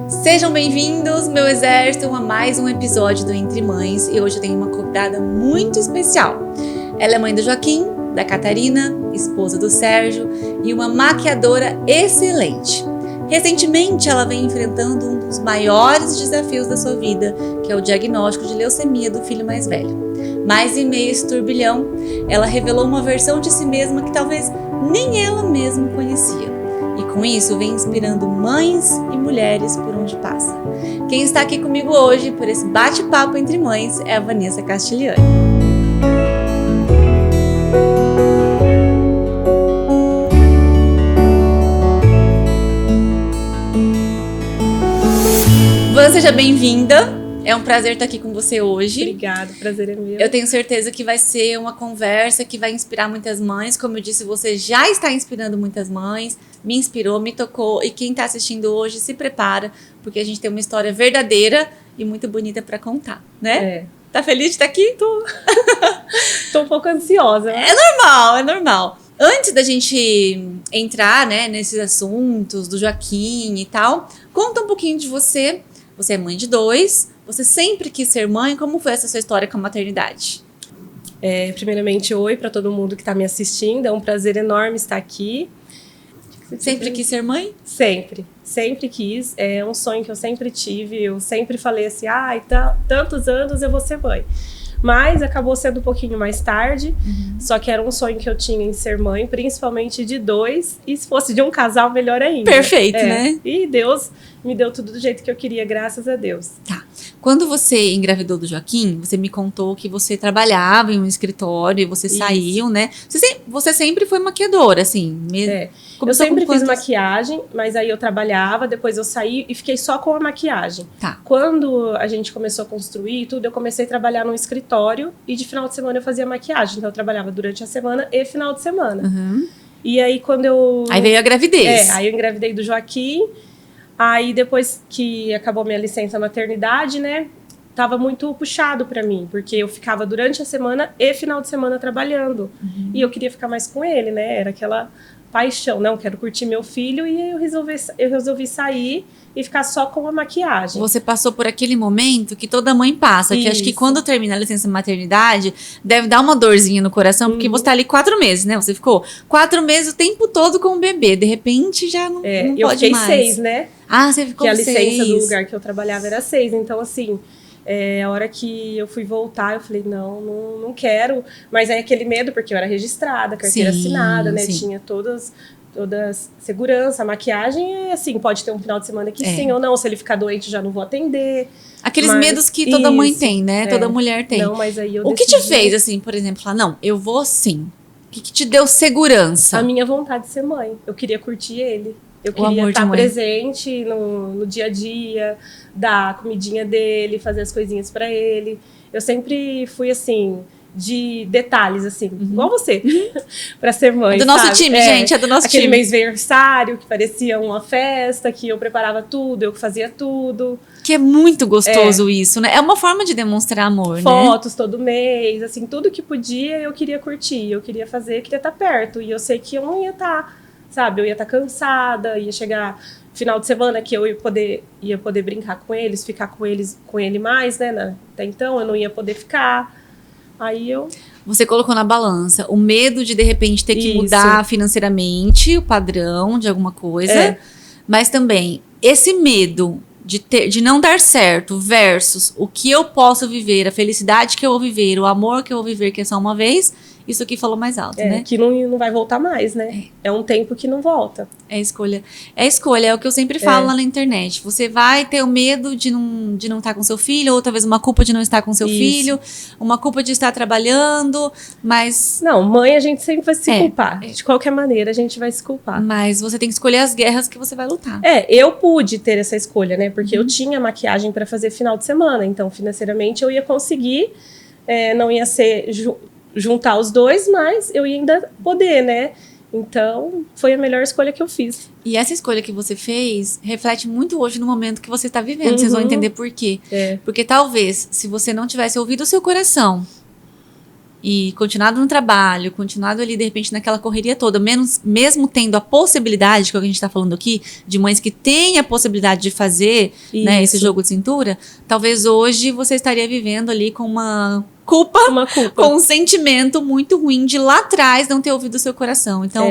Sejam bem-vindos, meu exército, a mais um episódio do Entre Mães. E hoje eu tenho uma convidada muito especial. Ela é mãe do Joaquim, da Catarina, esposa do Sérgio e uma maquiadora excelente. Recentemente, ela vem enfrentando um dos maiores desafios da sua vida, que é o diagnóstico de leucemia do filho mais velho. Mas em meio a esse turbilhão, ela revelou uma versão de si mesma que talvez nem ela mesma conhecia. E com isso, vem inspirando mães e mulheres por onde passa. Quem está aqui comigo hoje, por esse bate-papo entre mães, é a Vanessa Castigliani. Van, seja bem-vinda. É um prazer estar aqui com você hoje. Obrigada, o prazer é meu. Eu tenho certeza que vai ser uma conversa que vai inspirar muitas mães. Como eu disse, você já está inspirando muitas mães. Me inspirou, me tocou. E quem está assistindo hoje, se prepara, porque a gente tem uma história verdadeira e muito bonita para contar, né? É. Tá feliz de estar aqui? Tô um pouco ansiosa. É normal. Antes da gente entrar, né, nesses assuntos do Joaquim e tal, conta um pouquinho de você. Você é mãe de 2. Você sempre quis ser mãe? Como foi essa sua história com a maternidade? Primeiramente, oi para todo mundo que está me assistindo. É um prazer enorme estar aqui. Sempre quis ser mãe? Sempre quis. É um sonho que eu sempre tive. Eu sempre falei assim, tantos anos eu vou ser mãe. Mas acabou sendo um pouquinho mais tarde. Só que era um sonho que eu tinha em ser mãe, principalmente de 2. E se fosse de um casal, melhor ainda. Perfeito, né? E Deus me deu tudo do jeito que eu queria, graças a Deus. Tá. Quando você engravidou do Joaquim, você me contou que você trabalhava em um escritório e você saiu, né? Você sempre foi maquiadora, assim. Eu sempre fiz maquiagem, mas aí eu trabalhava, depois eu saí e fiquei só com a maquiagem. Tá. Quando a gente começou a construir tudo, eu comecei a trabalhar num escritório e de final de semana eu fazia maquiagem. Então eu trabalhava durante a semana e final de semana. E aí quando eu... Aí veio a gravidez. Aí eu engravidei do Joaquim. Aí depois que acabou minha licença maternidade, né, tava muito puxado pra mim, porque eu ficava durante a semana e final de semana trabalhando. E eu queria ficar mais com ele, né, era aquela paixão, não, quero curtir meu filho, e aí eu resolvi sair e ficar só com a maquiagem. Você passou por aquele momento que toda mãe passa, que acho que quando termina a licença maternidade, deve dar uma dorzinha no coração, porque você tá ali 4 meses, né? Você ficou 4 meses o tempo todo com o bebê, de repente já não pode mais. Eu fiquei 6, né? Ah, você ficou 6. Que a licença do lugar que eu trabalhava era 6, então assim... a hora que eu fui voltar, eu falei, não quero. Mas aí aquele medo, porque eu era registrada, carteira assinada, né? Tinha toda segurança. A maquiagem assim, pode ter um final de semana que sim ou não. Se ele ficar doente, já não vou atender. Aqueles medos que toda mãe tem, né? Toda mulher tem. Não, mas aí eu O que te fez, assim, por exemplo, falar, não, eu vou sim? O que te deu segurança? A minha vontade de ser mãe. Eu queria curtir ele. Eu queria estar presente no dia a dia, dar a comidinha dele, fazer as coisinhas pra ele. Eu sempre fui, assim, de detalhes, assim, igual você, pra ser mãe, do nosso time, gente, é do nosso time. Aquele mês-versário que parecia uma festa, que eu preparava tudo, eu fazia tudo. Que é muito gostoso isso, né? É uma forma de demonstrar amor, Fotos todo mês, assim, tudo que podia eu queria curtir, eu queria fazer, eu queria estar perto. E eu sei que eu não ia estar... Sabe, eu ia estar cansada, ia chegar final de semana que eu ia poder brincar com eles, ficar com ele mais, né? Até então eu não ia poder ficar. Aí eu... Você colocou na balança o medo de repente ter que mudar financeiramente o padrão de alguma coisa, mas também esse medo de não dar certo versus o que eu posso viver, a felicidade que eu vou viver, o amor que eu vou viver, que é só uma vez. Isso aqui falou mais alto, né? Que não vai voltar mais, né? É um tempo que não volta. É escolha. É escolha, é o que eu sempre falo lá na internet. Você vai ter o medo de não estar com seu filho, ou talvez uma culpa de não estar com seu filho, uma culpa de estar trabalhando, mas... Não, mãe a gente sempre vai se culpar. De qualquer maneira a gente vai se culpar. Mas você tem que escolher as guerras que você vai lutar. Eu pude ter essa escolha, né? Porque eu tinha maquiagem para fazer final de semana, então financeiramente eu ia conseguir, não ia ser... juntar os dois, mas eu ia ainda poder, né? Então, foi a melhor escolha que eu fiz. E essa escolha que você fez reflete muito hoje no momento que você está vivendo. Vocês vão entender por quê. Porque talvez, se você não tivesse ouvido o seu coração e continuado no trabalho, continuado ali, de repente, naquela correria toda, mesmo tendo a possibilidade, que é o que a gente está falando aqui, de mães que têm a possibilidade de fazer, né, esse jogo de cintura, talvez hoje você estaria vivendo ali com uma culpa. Com um sentimento muito ruim de lá atrás não ter ouvido o seu coração. Então,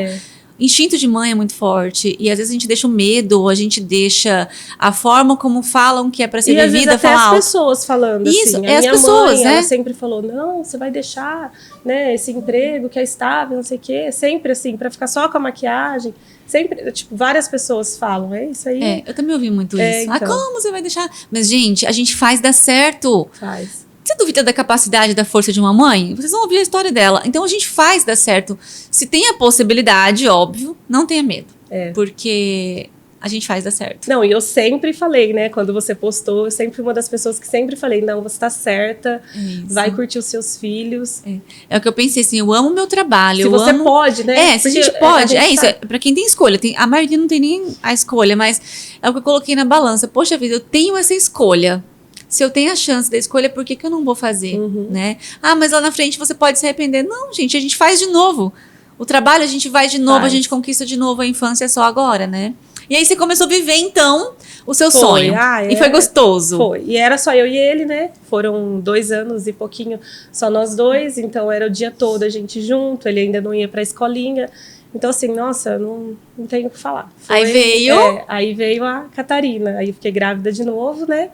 instinto de mãe é muito forte, e às vezes a gente deixa o medo, ou a gente deixa a forma como falam que é pra ser vivida, às vezes até as pessoas falando isso, assim. as minha pessoas, mãe, né? ela sempre falou, não, você vai deixar, né, esse emprego que é estável, não sei o quê, sempre assim, pra ficar só com a maquiagem, sempre, tipo, várias pessoas falam, é isso aí. Eu também ouvi muito isso. Então. Ah, como você vai deixar? Mas, gente, a gente faz dar certo. Faz. Você duvida da capacidade, da força de uma mãe? Vocês vão ouvir a história dela. Então, a gente faz dar certo. Se tem a possibilidade, óbvio, não tenha medo. Porque a gente faz dar certo. Não, e eu sempre falei, né, quando você postou, eu sempre fui uma das pessoas que sempre falei, não, você tá certa, vai curtir os seus filhos. É o que eu pensei, assim, eu amo meu trabalho. Se você pode, né? Se a gente pode, isso. Pra quem tem escolha. A maioria não tem nem a escolha, mas é o que eu coloquei na balança. Poxa vida, eu tenho essa escolha. Se eu tenho a chance da escolha, por que eu não vou fazer, né? Ah, mas lá na frente você pode se arrepender. Não, gente, a gente faz de novo. O trabalho a gente vai de novo, a gente conquista de novo, a infância é só agora, né? E aí você começou a viver, então, o seu sonho. E foi gostoso. Foi. E era só eu e ele, né? Foram 2 anos e pouquinho só nós dois. Então era o dia todo a gente junto. Ele ainda não ia pra escolinha. Então, assim, nossa, não tenho o que falar. Aí veio a Catarina. Aí eu fiquei grávida de novo, né?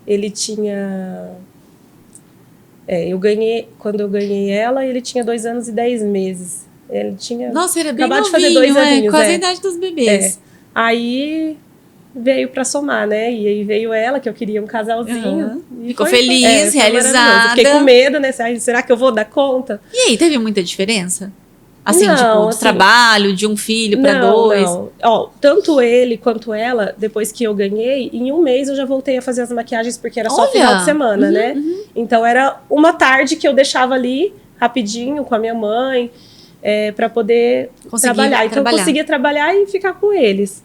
Ele tinha... quando eu ganhei ela, ele tinha 2 anos e 10 meses. Ele tinha era bem acabado novinho, de fazer 2 aninhos. Quase a idade dos bebês. Aí veio pra somar, né? E aí veio ela, que eu queria um casalzinho. E ficou feliz, realizada. Fiquei com medo, né? Será que eu vou dar conta? E aí, teve muita diferença? Assim, não, tipo, do assim, trabalho, de um filho para 2? Não. Ó, tanto ele quanto ela, depois que eu ganhei, em 1 mês eu já voltei a fazer as maquiagens, porque era só final de semana, né? Então era uma tarde que eu deixava ali, rapidinho, com a minha mãe, para poder trabalhar. Então eu conseguia trabalhar e ficar com eles.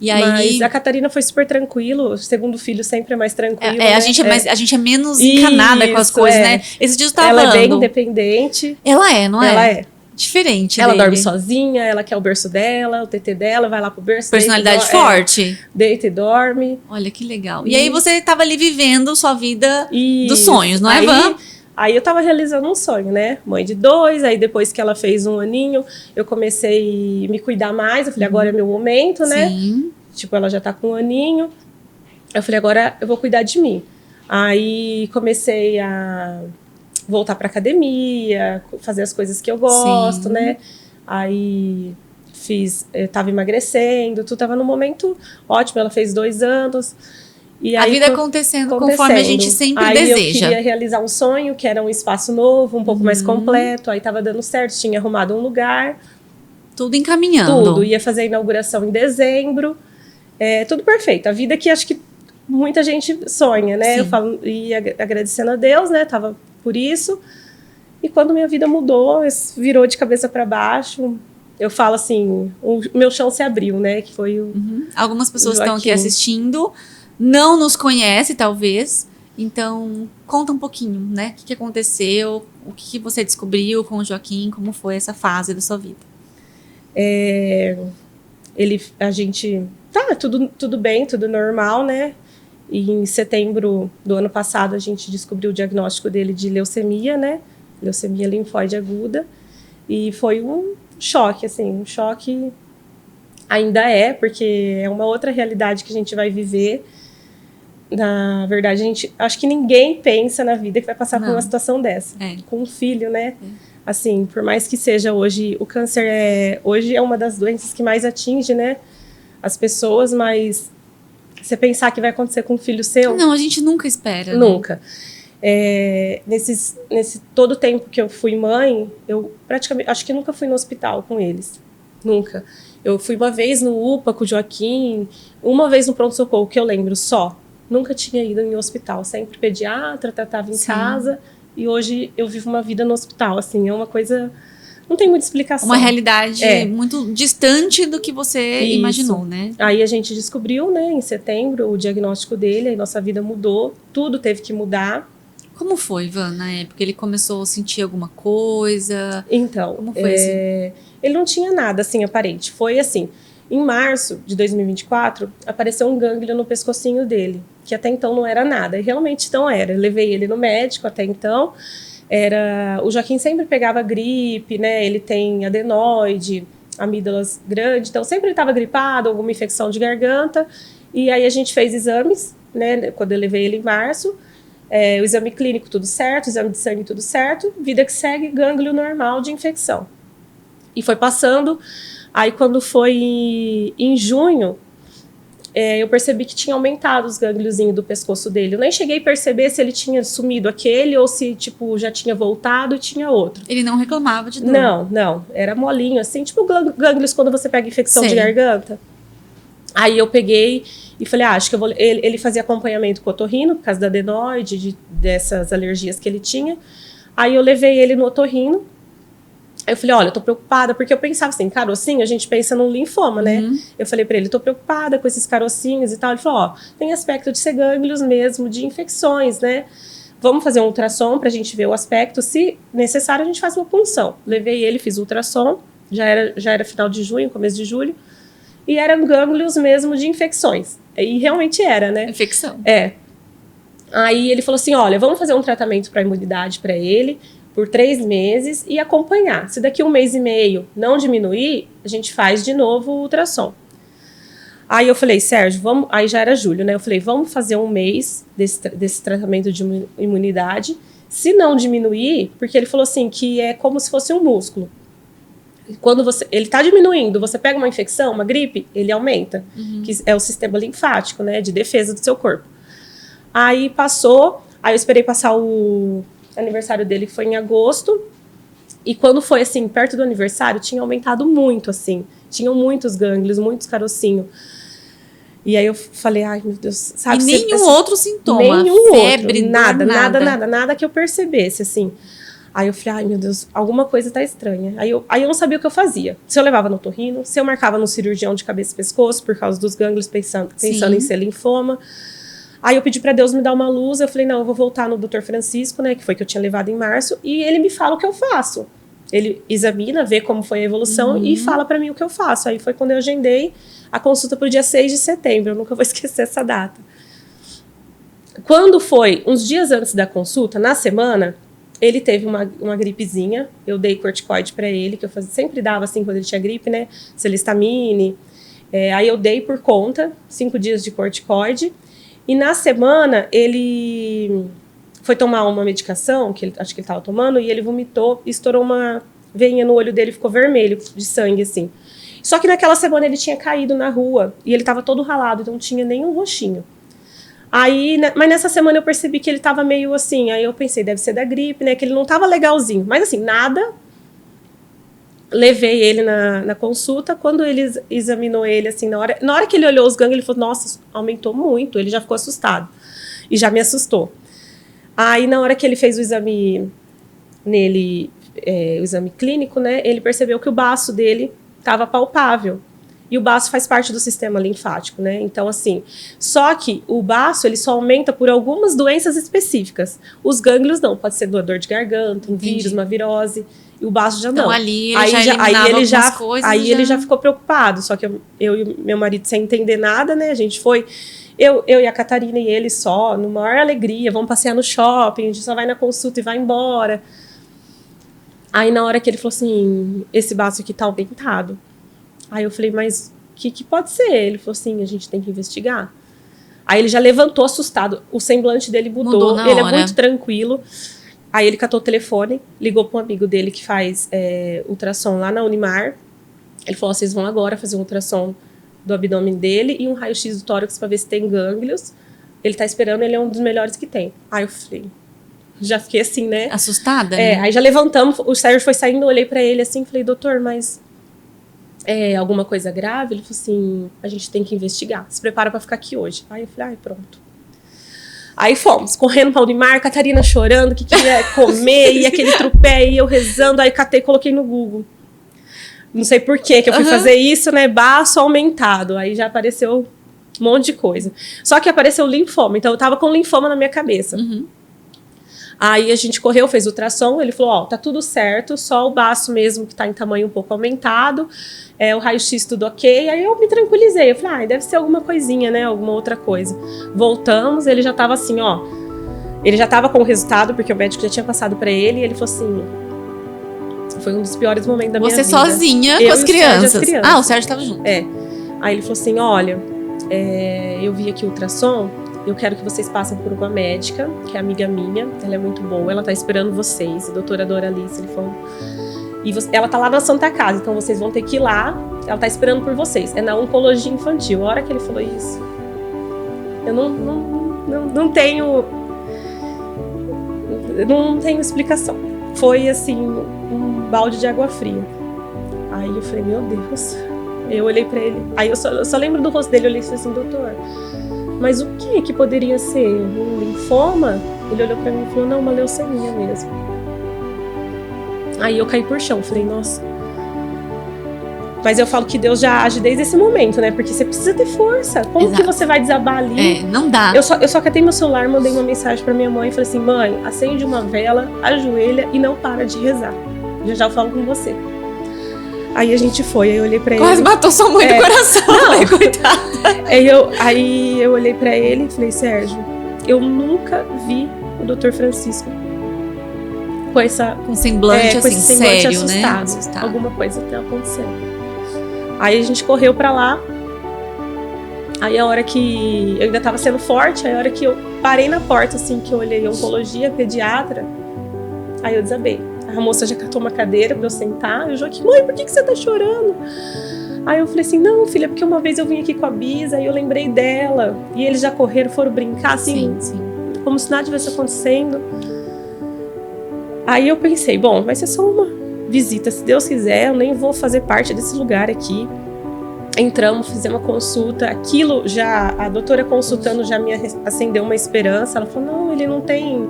E aí... Mas a Catarina foi super tranquilo. O segundo filho sempre é mais tranquilo. Né? A gente é menos encanada com as coisas, né? Esses dias eu tava falando. Ela é bem independente. Ela é, não é? Ela é. Diferente Ela dele. dorme sozinha, ela quer o berço dela, o TT dela, vai lá pro berço. Personalidade forte. Deita e dorme. Olha que legal. E aí você tava ali vivendo sua vida dos sonhos, não é, Van? Aí eu tava realizando um sonho, né? Mãe de 2, aí depois que ela fez 1 aninho, eu comecei a me cuidar mais. Eu falei, agora é meu momento, né? Sim. Tipo, ela já tá com 1 aninho. Eu falei, agora eu vou cuidar de mim. Aí comecei a voltar pra academia, fazer as coisas que eu gosto, né? Aí eu tava emagrecendo, tudo tava num momento ótimo. Ela fez 2 anos. E a vida acontecendo conforme a gente sempre deseja. Eu queria realizar um sonho, que era um espaço novo, um pouco mais completo. Aí tava dando certo, tinha arrumado um lugar. Tudo encaminhando. Tudo. Ia fazer a inauguração em dezembro. Tudo perfeito. A vida que acho que muita gente sonha, né? Sim. Eu falo, e agradecendo a Deus, né? Tava por isso. E quando minha vida mudou, virou de cabeça para baixo, eu falo assim, o meu chão se abriu, né? Que foi o Algumas pessoas estão aqui assistindo, não nos conhecem, talvez. Então, conta um pouquinho, né? O que aconteceu, o que você descobriu com o Joaquim, como foi essa fase da sua vida? A gente... Tá, tudo bem, tudo normal, né? E em setembro do ano passado, a gente descobriu o diagnóstico dele de leucemia, né? Leucemia linfóide aguda. E foi um choque, assim, um choque ainda porque é uma outra realidade que a gente vai viver. Na verdade, acho que ninguém pensa na vida que vai passar por uma situação dessa. Com um filho, né? Assim, por mais que seja hoje, o câncer hoje é uma das doenças que mais atinge, né? As pessoas, mas você pensar que vai acontecer com um filho seu... Não, a gente nunca espera. Nunca. Nesse todo o tempo que eu fui mãe, eu praticamente, acho que nunca fui no hospital com eles. Nunca. Eu fui uma vez no UPA com o Joaquim, uma vez no pronto-socorro, que eu lembro só. Nunca tinha ido em hospital. Sempre pediatra, tratava em casa. E hoje eu vivo uma vida no hospital. Assim, é uma coisa... Não tem muita explicação. Uma realidade muito distante do que você imaginou, né? Aí a gente descobriu, né, em setembro, o diagnóstico dele, aí nossa vida mudou, tudo teve que mudar. Como foi, Ivan, na época? Ele começou a sentir alguma coisa? Então, como foi assim? Ele não tinha nada assim aparente. Foi assim, em março de 2024, apareceu um gânglio no pescocinho dele, que até então não era nada. E realmente não era. Eu levei ele no médico até então. O Joaquim sempre pegava gripe, né? Ele tem adenoide, amígdalas grandes, então sempre ele estava gripado, alguma infecção de garganta. E aí a gente fez exames, né? Quando eu levei ele em março. O exame clínico tudo certo, o exame de sangue tudo certo, vida que segue, gânglio normal de infecção. E foi passando, aí quando foi em junho, eu percebi que tinha aumentado os gângliozinhos do pescoço dele. Eu nem cheguei a perceber se ele tinha sumido aquele ou se, tipo, já tinha voltado e tinha outro. Ele não reclamava de dor? Não, era molinho, assim, tipo gânglios quando você pega infecção de garganta. Aí eu peguei e falei, acho que eu vou... Ele fazia acompanhamento com o otorrino, por causa da adenoide, dessas alergias que ele tinha. Aí eu levei ele no otorrino. Aí eu falei, olha, eu tô preocupada, porque eu pensava assim, carocinho, a gente pensa num linfoma, né? Eu falei pra ele, tô preocupada com esses carocinhos e tal. Ele falou, tem aspecto de ser gânglios mesmo, de infecções, né? Vamos fazer um ultrassom pra gente ver o aspecto. Se necessário, a gente faz uma punção. Levei ele, fiz ultrassom, já era final de junho, começo de julho. E eram gânglios mesmo de infecções. E realmente era, né? Infecção. Aí ele falou assim, olha, vamos fazer um tratamento para imunidade para ele por 3 meses e acompanhar. Se daqui 1 mês e meio não diminuir, a gente faz de novo o ultrassom. Aí eu falei, Sérgio, vamos... Aí já era julho, né? Eu falei, vamos fazer 1 mês desse tratamento de imunidade. Se não diminuir, porque ele falou assim, que é como se fosse um músculo. Quando ele está diminuindo, você pega uma infecção, uma gripe, ele aumenta, que é o sistema linfático, né, de defesa do seu corpo. Aí passou, aí eu esperei passar o aniversário dele, que foi em agosto, e quando foi, assim, perto do aniversário, tinha aumentado muito, assim, tinham muitos gânglios, muitos carocinhos. E aí eu falei, ai, meu Deus, sabe? E nenhum outro sintoma? Nenhum febre, outro, nada que eu percebesse, assim. Aí eu falei, ai meu Deus, alguma coisa tá estranha. Aí eu não sabia o que eu fazia. Se eu levava no otorrino, se eu marcava no cirurgião de cabeça e pescoço, por causa dos gânglios, pensando em ser linfoma. Aí eu pedi pra Deus me dar uma luz, eu falei, não, eu vou voltar no Dr. Francisco, né, que foi que eu tinha levado em março, e ele me fala o que eu faço. Ele examina, vê como foi a evolução e fala pra mim o que eu faço. Aí foi quando eu agendei a consulta pro dia 6 de setembro, eu nunca vou esquecer essa data. Quando foi, uns dias antes da consulta, na semana... Ele teve uma gripezinha, eu dei corticoide para ele, que eu sempre dava assim quando ele tinha gripe, né? Celistamine. Aí eu dei por conta, 5 dias de corticoide. E na semana ele foi tomar uma medicação, acho que ele estava tomando, e ele vomitou, estourou uma veinha no olho dele, ficou vermelho de sangue, assim. Só que naquela semana ele tinha caído na rua e ele estava todo ralado, então não tinha nenhum roxinho. Aí, mas nessa semana eu percebi que ele tava meio assim, aí eu pensei, deve ser da gripe, né, que ele não tava legalzinho, mas assim, nada. Levei ele na consulta, quando ele examinou ele, assim, na hora que ele olhou os gânglios, ele falou, nossa, aumentou muito, ele já ficou assustado, e já me assustou. Aí, na hora que ele fez o exame nele, o exame clínico, né, ele percebeu que o baço dele tava palpável. E o baço faz parte do sistema linfático, né? Então, assim, só que o baço, ele só aumenta por algumas doenças específicas. Os gânglios não, pode ser dor de garganta, um vírus, uma virose, e o baço já não. Então, ali ele já eliminava algumas coisas. Aí ele já ficou preocupado, só que eu e meu marido, sem entender nada, né? A gente foi, eu e a Catarina e ele só, numa maior alegria, vamos passear no shopping, a gente só vai na consulta e vai embora. Aí, na hora que ele falou assim, esse baço aqui tá aumentado. Aí eu falei, mas o que pode ser? Ele falou assim, a gente tem que investigar. Aí ele já levantou assustado, o semblante dele mudou na ele hora. É muito tranquilo. Aí ele catou o telefone, ligou para um amigo dele que faz ultrassom lá na Unimar. Ele falou, vocês vão agora fazer um ultrassom do abdômen dele e um raio-x do tórax para ver se tem gânglios. Ele tá esperando, ele é um dos melhores que tem. Aí eu falei, já fiquei assim, né? Assustada? Né? Aí já levantamos, o Sérgio foi saindo, eu olhei para ele assim, falei, doutor, mas... alguma coisa grave? Ele falou assim, a gente tem que investigar, se prepara para ficar aqui hoje. Aí eu falei, pronto. Aí fomos, correndo para o Unimar, Catarina chorando, que queria comer, e aquele trupé, e eu rezando, aí catei e coloquei no Google. Não sei por que eu fui fazer isso, né, baço aumentado, aí já apareceu um monte de coisa. Só que apareceu linfoma, então eu tava com linfoma na minha cabeça. Aí a gente correu, fez ultrassom, ele falou, ó, tá tudo certo, só o baço mesmo que tá em tamanho um pouco aumentado, o raio-x tudo ok. Aí eu me tranquilizei, eu falei, deve ser alguma coisinha, né, alguma outra coisa. Voltamos, ele já tava assim, ó, ele já tava com o resultado, porque o médico já tinha passado pra ele, e ele falou assim, foi um dos piores momentos da minha vida. Você sozinha com as crianças. Ah, o Sérgio tava junto. Aí ele falou assim, olha, eu vi aqui o ultrassom, eu quero que vocês passem por uma médica, que é amiga minha, ela é muito boa, ela tá esperando vocês, a doutora Doralice, ele falou, e ela tá lá na Santa Casa, então vocês vão ter que ir lá, ela tá esperando por vocês, é na oncologia infantil. A hora que ele falou isso, eu não tenho explicação, foi assim, um balde de água fria. Aí eu falei, meu Deus, eu olhei pra ele, aí eu só lembro do rosto dele, eu olhei e falei assim, doutor, mas o que poderia ser? Um linfoma? Ele olhou pra mim e falou, não, uma leucemia mesmo. Aí eu caí por chão, falei, nossa. Mas eu falo que Deus já age desde esse momento, né? Porque você precisa ter força. Como que você vai desabar ali? Não dá. Eu só catei meu celular, mandei uma mensagem pra minha mãe e falei assim, mãe, acende uma vela, ajoelha e não para de rezar. Já eu falo com você. Aí a gente foi, aí eu olhei pra ele. Quase matou sua mãe do coração, não. Coitada. Aí eu olhei pra ele e falei, Sérgio, eu nunca vi o Dr. Francisco com semblante assim, esse semblante sério, assustado. né? Alguma coisa tá acontecendo. Aí a gente correu pra lá. Aí a hora que eu ainda tava sendo forte, aí a hora que eu parei na porta, assim, que eu olhei oncologia, pediatra, aí eu desabei. A moça já catou uma cadeira pra eu sentar. Eu Joaquim, mãe, por que você tá chorando? Aí eu falei assim, não, filha, porque uma vez eu vim aqui com a Bisa e eu lembrei dela. E eles já correram, foram brincar, assim, sim. Como se nada tivesse acontecendo. Aí eu pensei, bom, vai ser só uma visita, se Deus quiser, eu nem vou fazer parte desse lugar aqui. Entramos, fizemos uma consulta, aquilo já, a doutora consultando já me acendeu uma esperança. Ela falou, não, ele não tem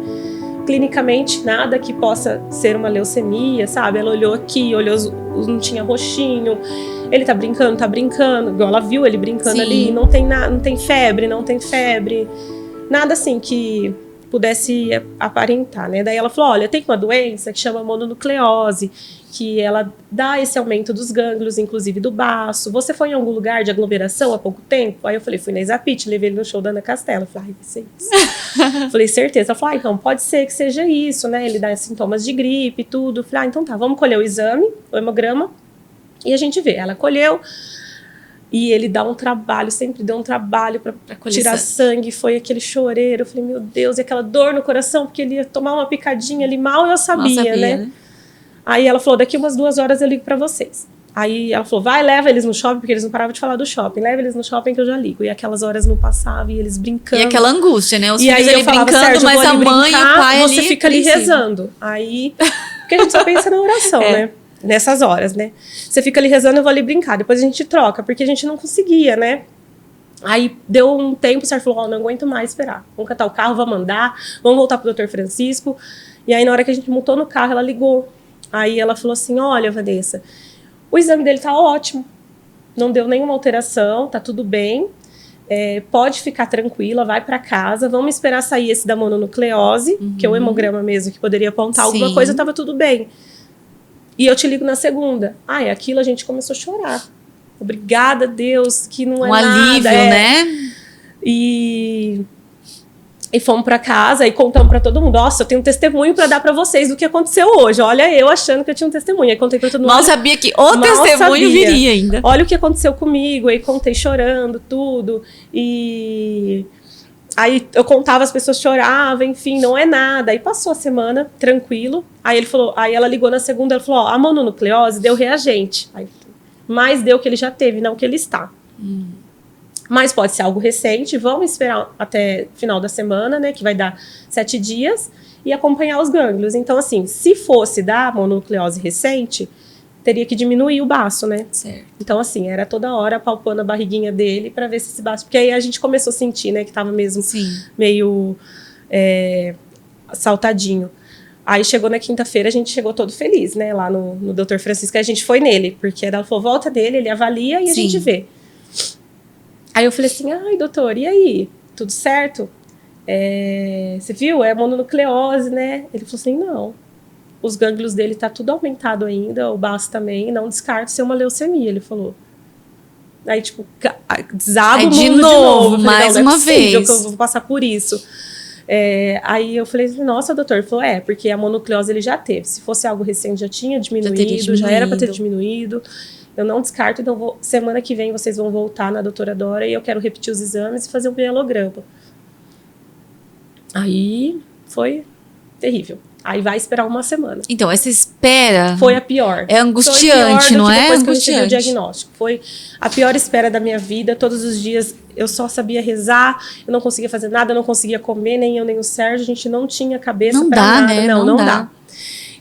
clinicamente nada que possa ser uma leucemia, sabe? Ela olhou aqui, não tinha roxinho, ele tá brincando, igual ela viu ele brincando ali, não tem febre, nada assim que pudesse aparentar, né? Daí ela falou, olha, tem uma doença que chama mononucleose, que ela dá esse aumento dos gânglios, inclusive do baço. Você foi em algum lugar de aglomeração há pouco tempo? Aí eu falei, fui na Isapit, levei ele no show da Ana Castela. Eu falei, vai ser isso. Falei, certeza. Ela falou, então, pode ser que seja isso, né? Ele dá sintomas de gripe e tudo. Eu falei, então tá, vamos colher o exame, o hemograma, e a gente vê. Ela colheu, e ele dá um trabalho, sempre deu um trabalho pra tirar sangue. Foi aquele choreiro. Eu falei, meu Deus, e aquela dor no coração, porque ele ia tomar uma picadinha ali, mal eu sabia, né? Aí ela falou, daqui umas 2 horas eu ligo pra vocês. Aí ela falou, vai, leva eles no shopping, porque eles não paravam de falar do shopping. Leva eles no shopping que eu já ligo. E aquelas horas não passavam, e eles brincando. E aquela angústia, né? Os filhos ali eu falava, brincando, mas a mãe e o pai você fica ali rezando. Aí, porque a gente só pensa na oração, né? Nessas horas, né? Você fica ali rezando, eu vou ali brincar. Depois a gente troca, porque a gente não conseguia, né? Aí deu um tempo, o Sérgio falou, não aguento mais esperar. Vamos catar o carro, vamos andar, vamos voltar pro Dr. Francisco. E aí na hora que a gente montou no carro, ela ligou. Aí ela falou assim, olha, Vanessa, o exame dele tá ótimo. Não deu nenhuma alteração, tá tudo bem. Pode ficar tranquila, vai para casa. Vamos esperar sair esse da mononucleose, que é o hemograma mesmo, que poderia apontar alguma coisa, tava tudo bem. E eu te ligo na segunda. Aquilo a gente começou a chorar. Obrigada, Deus, que não é nada. Um alívio, né? E fomos para casa e contamos para todo mundo. Nossa, eu tenho um testemunho para dar para vocês do que aconteceu hoje. Olha, eu achando que eu tinha um testemunho. Aí contei para todo mundo. Mal sabia que o testemunho viria ainda. Olha o que aconteceu comigo. Aí contei chorando, tudo. E aí eu contava, as pessoas choravam, enfim, não é nada. Aí passou a semana, tranquilo. Aí ela ligou na segunda, ela falou, a mononucleose deu reagente. Mas deu que ele já teve, não que ele está. Mas pode ser algo recente, vamos esperar até final da semana, né, que vai dar 7 dias, e acompanhar os gânglios. Então, assim, se fosse da mononucleose recente, teria que diminuir o baço, né? Certo. Então, assim, era toda hora palpando a barriguinha dele para ver se esse baço... Porque aí a gente começou a sentir, né, que tava mesmo meio saltadinho. Aí chegou na quinta-feira, a gente chegou todo feliz, né, lá no Dr. Francisco, a gente foi nele, porque ela falou, volta nele, ele avalia e a gente vê. Aí eu falei assim, ai, doutor, e aí? Tudo certo? Você viu? É mononucleose, né? Ele falou assim, não. Os gânglios dele tá tudo aumentado ainda, o baço também, não descarto ser uma leucemia, ele falou. Aí, tipo, desaba o mundo de novo. Falei, mais uma vez. Que eu vou passar por isso. Aí eu falei, nossa, doutor. Ele falou, porque a mononucleose ele já teve. Se fosse algo recente, já tinha diminuído, já era para ter diminuído. Eu não descarto, então semana que vem vocês vão voltar na doutora Dora e eu quero repetir os exames e fazer um mielograma. Aí foi terrível. Aí vai esperar uma semana. Então, essa espera... Foi a pior. É angustiante, não é? Depois que eu recebi o diagnóstico. Foi a pior espera da minha vida. Todos os dias eu só sabia rezar, eu não conseguia fazer nada, eu não conseguia comer, nem eu, nem o Sérgio. A gente não tinha cabeça pra nada. Né? Não dá.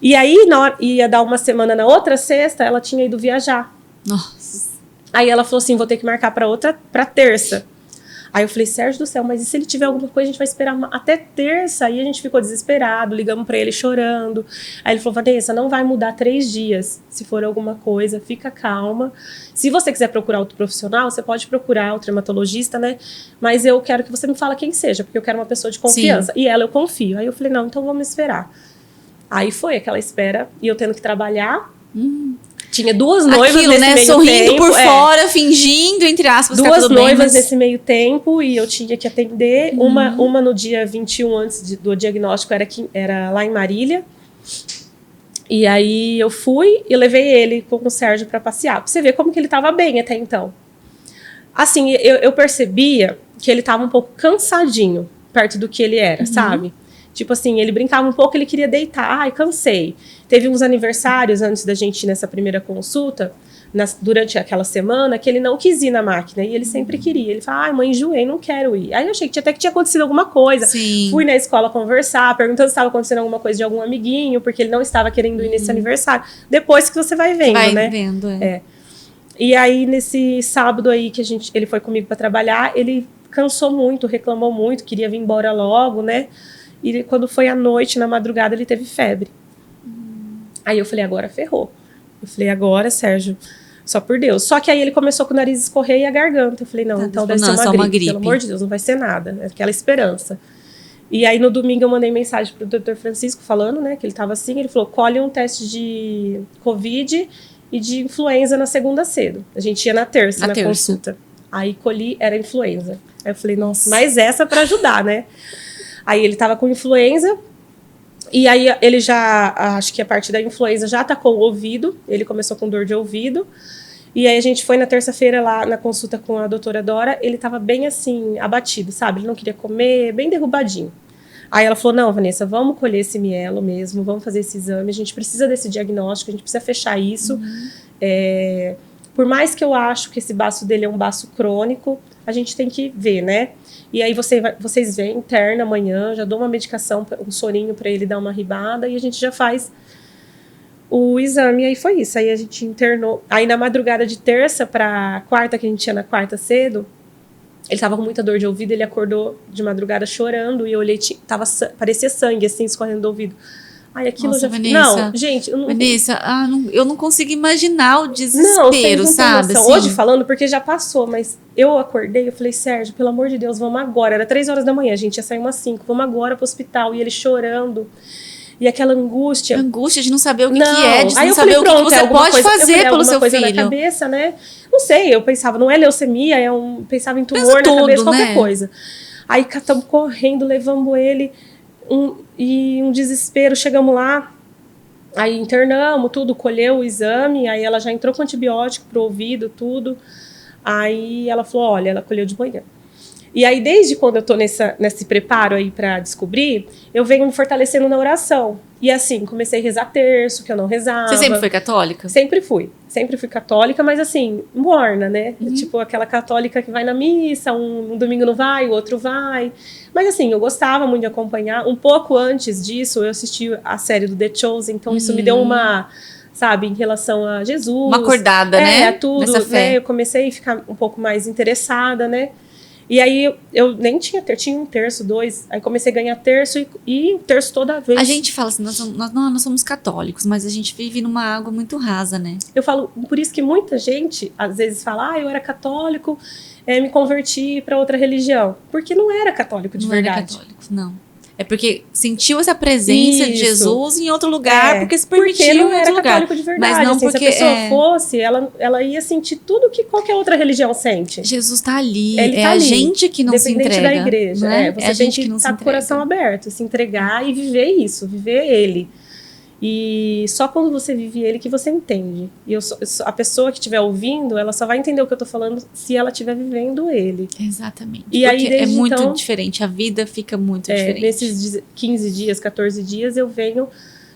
E aí, ia dar uma semana na outra sexta, ela tinha ido viajar. Nossa. Aí ela falou assim, vou ter que marcar pra terça. Aí eu falei, Sérgio do céu, mas e se ele tiver alguma coisa, a gente vai esperar até terça? Aí a gente ficou desesperado, ligamos pra ele chorando. Aí ele falou, Vanessa, não vai mudar 3 dias. Se for alguma coisa, fica calma. Se você quiser procurar outro profissional, você pode procurar o dermatologista, né? Mas eu quero que você me fale quem seja, porque eu quero uma pessoa de confiança. Sim. E ela eu confio. Aí eu falei, não, então vamos esperar. Aí foi aquela espera, e eu tendo que trabalhar. Tinha 2 noivas nesse meio sorrindo tempo. Por fora, fingindo, entre aspas, 2 noivas nesse meio tempo e eu tinha que atender. Uma no dia 21 antes do diagnóstico era lá em Marília. E aí eu fui e levei ele com o Sérgio para passear. Pra você ver como que ele tava bem até então. Assim, eu percebia que ele tava um pouco cansadinho perto do que ele era, sabe? Tipo assim, ele brincava um pouco, ele queria deitar. Ai, cansei. Teve uns aniversários antes da gente ir nessa primeira consulta, durante aquela semana, que ele não quis ir na máquina. E ele sempre queria. Ele falava, ai, mãe, enjoei, não quero ir. Aí eu achei que até que tinha acontecido alguma coisa. Sim. Fui na escola conversar, perguntando se estava acontecendo alguma coisa de algum amiguinho, porque ele não estava querendo ir nesse aniversário. Depois que você vai vendo, né? Vai vendo, E aí, nesse sábado aí que ele foi comigo para trabalhar, ele cansou muito, reclamou muito, queria vir embora logo, né? E quando foi à noite, na madrugada, ele teve febre. Aí eu falei, agora ferrou. Eu falei, agora, Sérgio, só por Deus. Só que aí ele começou com o nariz escorrer e a garganta. Eu falei, não, então deve ser uma gripe. Pelo amor de Deus, não vai ser nada. É aquela esperança. E aí no domingo eu mandei mensagem pro Dr. Francisco falando, né, que ele tava assim. Ele falou, colhe um teste de Covid e de influenza na segunda cedo. A gente ia na terça, na consulta. Aí colhi, era influenza. Aí eu falei, nossa, mais essa pra ajudar, né? Aí ele tava com influenza, e aí ele já, acho que a parte da influenza já atacou o ouvido, ele começou com dor de ouvido, e aí a gente foi na terça-feira lá na consulta com a doutora Dora, ele tava bem assim, abatido, sabe? Ele não queria comer, bem derrubadinho. Aí ela falou, não, Vanessa, vamos colher esse mielo mesmo, vamos fazer esse exame, a gente precisa desse diagnóstico, a gente precisa fechar isso. Por mais que eu acho que esse baço dele é um baço crônico, a gente tem que ver, né? E aí vocês vêm, interna amanhã, já dou uma medicação, um sorinho para ele dar uma ribada e a gente já faz o exame. E aí foi isso, aí a gente internou. Aí na madrugada de terça para quarta, que a gente ia na quarta cedo, ele tava com muita dor de ouvido, ele acordou de madrugada chorando e eu olhei, parecia sangue assim, escorrendo do ouvido. Aí aquilo Nossa, já... Vanessa, não, gente... Vanessa, eu não consigo imaginar o desespero, sabe? Assim. Hoje falando, porque já passou, mas eu acordei, eu falei, Sérgio, pelo amor de Deus, vamos agora. Era 3 horas da manhã, a gente ia sair umas 5, vamos agora pro hospital. E ele chorando, e aquela angústia. Angústia de não saber o que é, de não saber falei, o que você pode fazer pelo seu coisa filho. Na cabeça, né? Não sei, eu pensava, não é leucemia, pensava em tumor na cabeça, qualquer coisa. Aí estamos correndo, levamos ele... um desespero, chegamos lá, aí internamos tudo, colheu o exame, aí ela já entrou com antibiótico pro ouvido, tudo, aí ela falou, olha, ela colheu de manhã. E aí, desde quando eu tô nesse preparo aí pra descobrir, eu venho me fortalecendo na oração. E assim, comecei a rezar terço, que eu não rezava. Você sempre foi católica? Sempre fui católica, mas assim, morna, né? Tipo, aquela católica que vai na missa, um domingo não vai, o outro vai. Mas assim, eu gostava muito de acompanhar. Um pouco antes disso, eu assisti a série do The Chosen, então isso me deu uma... sabe, em relação a Jesus. Uma acordada, né? Tudo, nessa fé. Né? Eu comecei a ficar um pouco mais interessada, né? E aí eu nem tinha terço, tinha 1 terço, 2. Aí comecei a ganhar terço e um terço toda vez. A gente fala assim, nós somos católicos, mas a gente vive numa água muito rasa, né? Eu falo, por isso que muita gente às vezes fala, eu era católico, me converti para outra religião. Porque não era católico de verdade. Não era católico, não. É porque sentiu essa presença de Jesus em outro lugar, porque se permitiu porque não em outro era lugar. católico de verdade. Mas não assim, porque se a pessoa fosse, ela ia sentir tudo que qualquer outra religião sente. Jesus tá ali, Ele é tá a ali, gente que não se entrega. Independente da igreja. Né? Você é a tem gente que não se estar com o coração aberto, se entregar e viver isso, viver ele. E só quando você vive ele que você entende. E a pessoa que estiver ouvindo, ela só vai entender o que eu tô falando se ela estiver vivendo ele. Exatamente. E porque aí, é muito então, diferente, a vida fica muito diferente. Nesses 15 dias, 14 dias, eu venho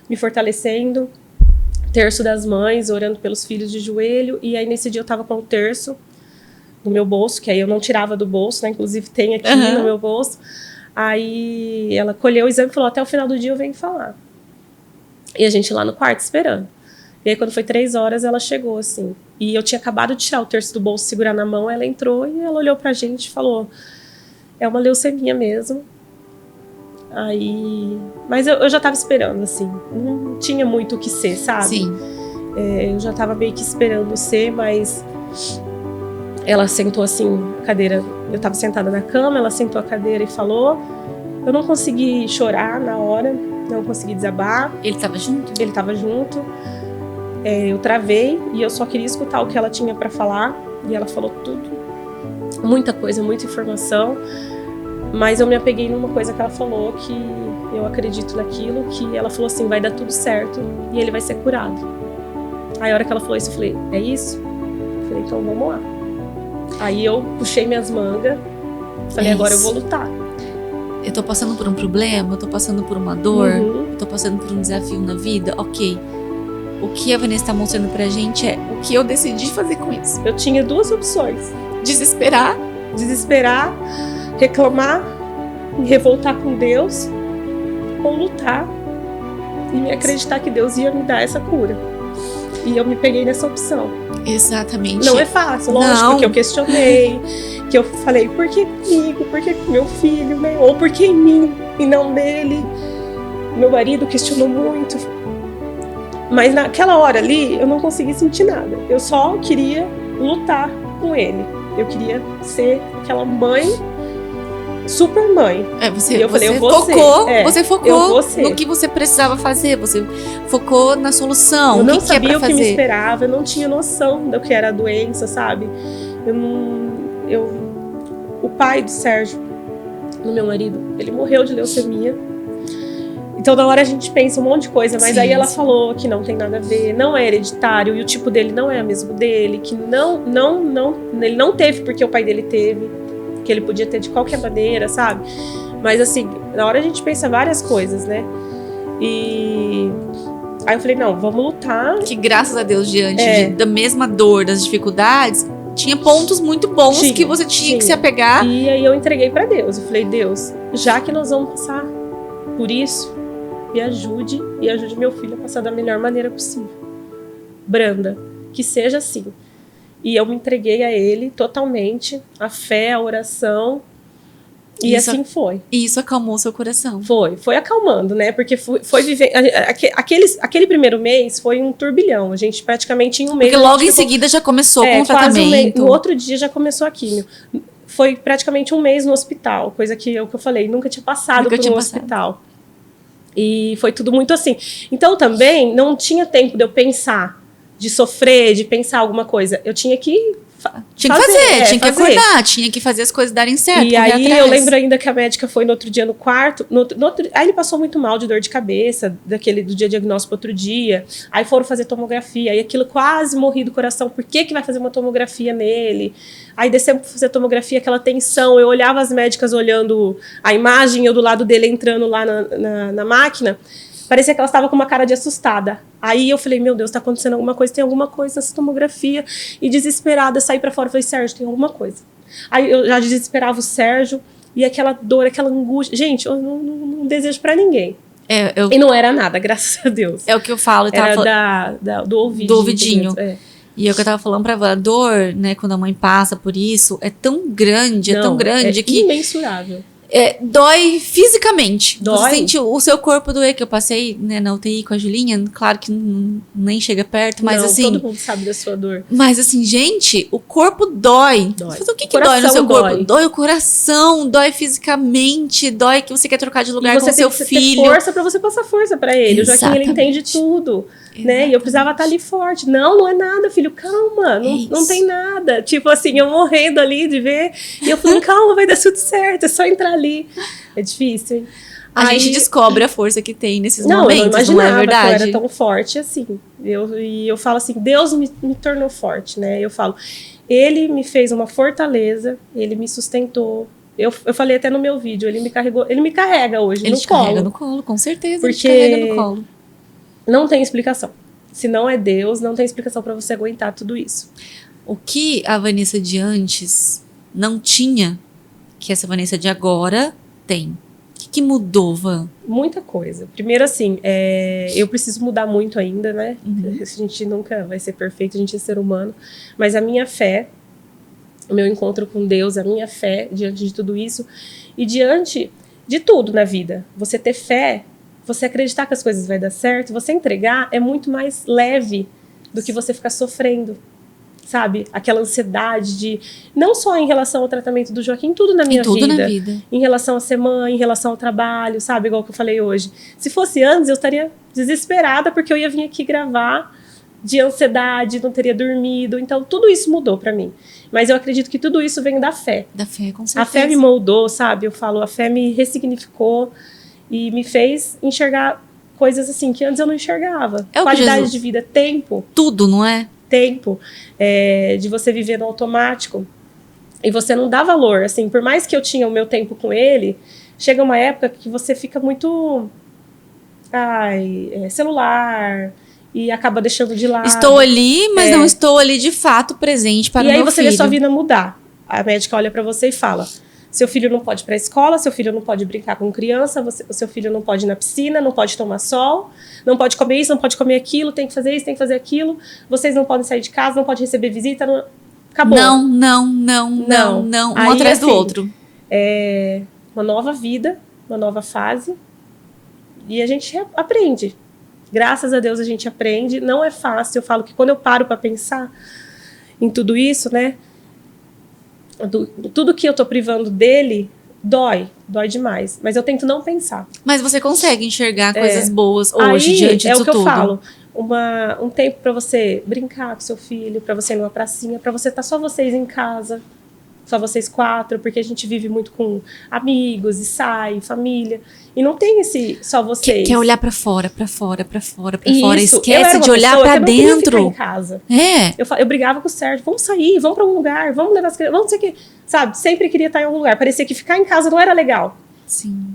me fortalecendo, terço das mães, orando pelos filhos de joelho. E aí nesse dia eu tava com o terço no meu bolso, que aí eu não tirava do bolso, né? Inclusive tem aqui no meu bolso. Aí ela colheu o exame e falou, até o final do dia eu venho falar. E a gente lá no quarto esperando. E aí quando foi 3 horas ela chegou assim. E eu tinha acabado de tirar o terço do bolso, segurar na mão, ela entrou e ela olhou pra gente e falou, é uma leucemia mesmo. Aí... Mas eu já tava esperando, assim. Não tinha muito o que ser, sabe? Sim. Eu já tava meio que esperando ser, mas... Ela sentou assim, a cadeira... Eu tava sentada na cama, ela sentou a cadeira e falou. Eu não consegui chorar na hora, não consegui desabar. Ele tava junto? Ele tava junto. Eu travei e eu só queria escutar o que ela tinha pra falar. E ela falou tudo. Muita coisa, muita informação. Mas eu me apeguei numa coisa que ela falou, que eu acredito naquilo, que ela falou assim, vai dar tudo certo e ele vai ser curado. Aí a hora que ela falou isso, eu falei, é isso? Eu falei, então vamos lá. Aí eu puxei minhas mangas, falei, agora eu vou lutar. Eu tô passando por um problema, eu tô passando por uma dor, eu tô passando por um desafio na vida, ok. O que a Vanessa tá mostrando pra gente é o que eu decidi fazer com isso. Eu tinha 2 opções. Desesperar, reclamar, me revoltar com Deus, ou lutar e me acreditar que Deus ia me dar essa cura. E eu me peguei nessa opção. Exatamente. Não é fácil, lógico, que eu questionei, que eu falei, por que comigo, por que com meu filho, né? Ou por que em mim e não nele? Meu marido questionou muito. Mas naquela hora ali, eu não consegui sentir nada. Eu só queria lutar com ele. Eu queria ser aquela mãe, super mãe. Você focou no que você precisava fazer, você focou na solução. Eu não sabia o que me esperava, eu não tinha noção do que era a doença, sabe? O pai do Sérgio, do meu marido, ele morreu de leucemia. Então, na hora a gente pensa um monte de coisa, mas aí ela falou que não tem nada a ver, não é hereditário, e o tipo dele não é o mesmo dele, que ele não teve porque o pai dele teve, que ele podia ter de qualquer maneira, sabe? Mas assim, na hora a gente pensa várias coisas, né? E aí eu falei, não, vamos lutar. Que graças a Deus, diante da mesma dor, das dificuldades, tinha pontos muito bons que você tinha que se apegar. E aí eu entreguei pra Deus, eu falei, Deus, já que nós vamos passar por isso, me ajude e ajude meu filho a passar da melhor maneira possível. Branda, que seja assim. E eu me entreguei a ele totalmente, a fé, a oração, e isso, assim foi. E isso acalmou seu coração? Foi acalmando, né? Porque foi viver... Aquele primeiro mês foi um turbilhão, a gente praticamente em um mês... Porque logo em seguida já começou com o tratamento. No outro dia já começou a químio. Foi praticamente um mês no hospital, coisa que eu falei, nunca tinha passado por um hospital. E foi tudo muito assim. Então também não tinha tempo de eu pensar, de sofrer, de pensar alguma coisa. Eu tinha que fazer, tinha que acordar, tinha que fazer as coisas darem certo. E aí eu lembro ainda que a médica foi no outro dia no quarto. Aí ele passou muito mal de dor de cabeça, do dia diagnóstico pro outro dia. Aí foram fazer tomografia. Aí aquilo quase morri do coração. Por que vai fazer uma tomografia nele? Aí descemos pra fazer tomografia, aquela tensão. Eu olhava as médicas olhando a imagem, eu do lado dele entrando lá na máquina. Parecia que ela estava com uma cara de assustada. Aí eu falei, meu Deus, tá acontecendo alguma coisa, tem alguma coisa nessa tomografia. E desesperada, saí pra fora e falei, Sérgio, tem alguma coisa. Aí eu já desesperava o Sérgio, e aquela dor, aquela angústia. Gente, eu não desejo pra ninguém. E não era nada, graças a Deus. É o que eu falo. Era do ouvidinho. Do ouvidinho. E é o que eu tava falando pra Van, a dor, né, quando a mãe passa por isso, é tão grande, que imensurável. Dói fisicamente. Dói. Você sente o seu corpo doer, que eu passei, né, na UTI com a Julinha, claro que nem chega perto, mas não, assim... todo mundo sabe da sua dor. Mas assim, gente, o corpo dói. Dói. O que dói no seu corpo? Dói o coração, dói fisicamente, dói que você quer trocar de lugar com o seu filho. Você tem força pra você passar força pra ele. Exatamente. O Joaquim, ele entende tudo. Né? E eu precisava estar ali forte. Não é nada, filho, calma, não tem nada. Tipo assim, eu morrendo ali de ver. E eu falei, calma, vai dar tudo certo, é só entrar ali. É difícil, hein? A gente descobre a força que tem nesses momentos, eu não imaginava, não é verdade? Que eu era tão forte assim. E eu falo assim, Deus me tornou forte, né? Eu falo, Ele me fez uma fortaleza, Ele me sustentou. Eu falei até no meu vídeo, Ele me carregou, Ele me carrega hoje no colo. Ele te carrega no colo, com certeza, porque Ele te carrega no colo. Não tem explicação. Se não é Deus, não tem explicação para você aguentar tudo isso. O que a Vanessa de antes não tinha, que essa Vanessa de agora tem? O que mudou, Van? Muita coisa. Primeiro, assim, eu preciso mudar muito ainda, né? Uhum. A gente nunca vai ser perfeito, a gente é ser humano. Mas a minha fé, o meu encontro com Deus, a minha fé diante de tudo isso e diante de tudo na vida. Você ter fé, você acreditar que as coisas vão dar certo, você entregar é muito mais leve do que você ficar sofrendo, sabe? Aquela ansiedade de... Não só em relação ao tratamento do Joaquim, tudo na minha vida. Em relação a ser mãe, em relação ao trabalho, sabe? Igual que eu falei hoje. Se fosse antes, eu estaria desesperada porque eu ia vir aqui gravar de ansiedade, não teria dormido. Então, tudo isso mudou pra mim. Mas eu acredito que tudo isso vem da fé. Da fé, com certeza. A fé me moldou, sabe? Eu falo, a fé me ressignificou e me fez enxergar coisas assim que antes eu não enxergava. Qualidade de vida, tempo. Tudo, não é? Tempo, de você viver no automático e você não dá valor, assim, por mais que eu tinha o meu tempo com ele, chega uma época que você fica muito celular e acaba deixando de lado. Estou ali, mas não estou ali de fato presente para o meu filho. E aí você vê sua vida mudar. A médica olha para você e fala: seu filho não pode ir para a escola, seu filho não pode brincar com criança, o seu filho não pode ir na piscina, não pode tomar sol, não pode comer isso, não pode comer aquilo, tem que fazer isso, tem que fazer aquilo, vocês não podem sair de casa, não pode receber visita, não... Acabou. Não. Um aí, atrás do outro. É uma nova vida, uma nova fase, e a gente aprende. Graças a Deus a gente aprende, não é fácil. Eu falo que quando eu paro para pensar em tudo isso, né, tudo que eu tô privando dele dói demais, mas eu tento não pensar. Mas você consegue enxergar coisas boas hoje diante disso tudo? É o que eu falo, um tempo para você brincar com seu filho, para você ir numa pracinha, para você estar só vocês em casa, só vocês 4, porque a gente vive muito com amigos e sai, família, e não tem esse só vocês. Quer olhar pra fora, esquece de olhar pra dentro. Eu em casa. Eu brigava com o Sérgio, vamos sair, vamos pra um lugar, vamos levar as crianças, vamos não sei o que, sabe? Sempre queria estar em algum lugar, parecia que ficar em casa não era legal. Sim.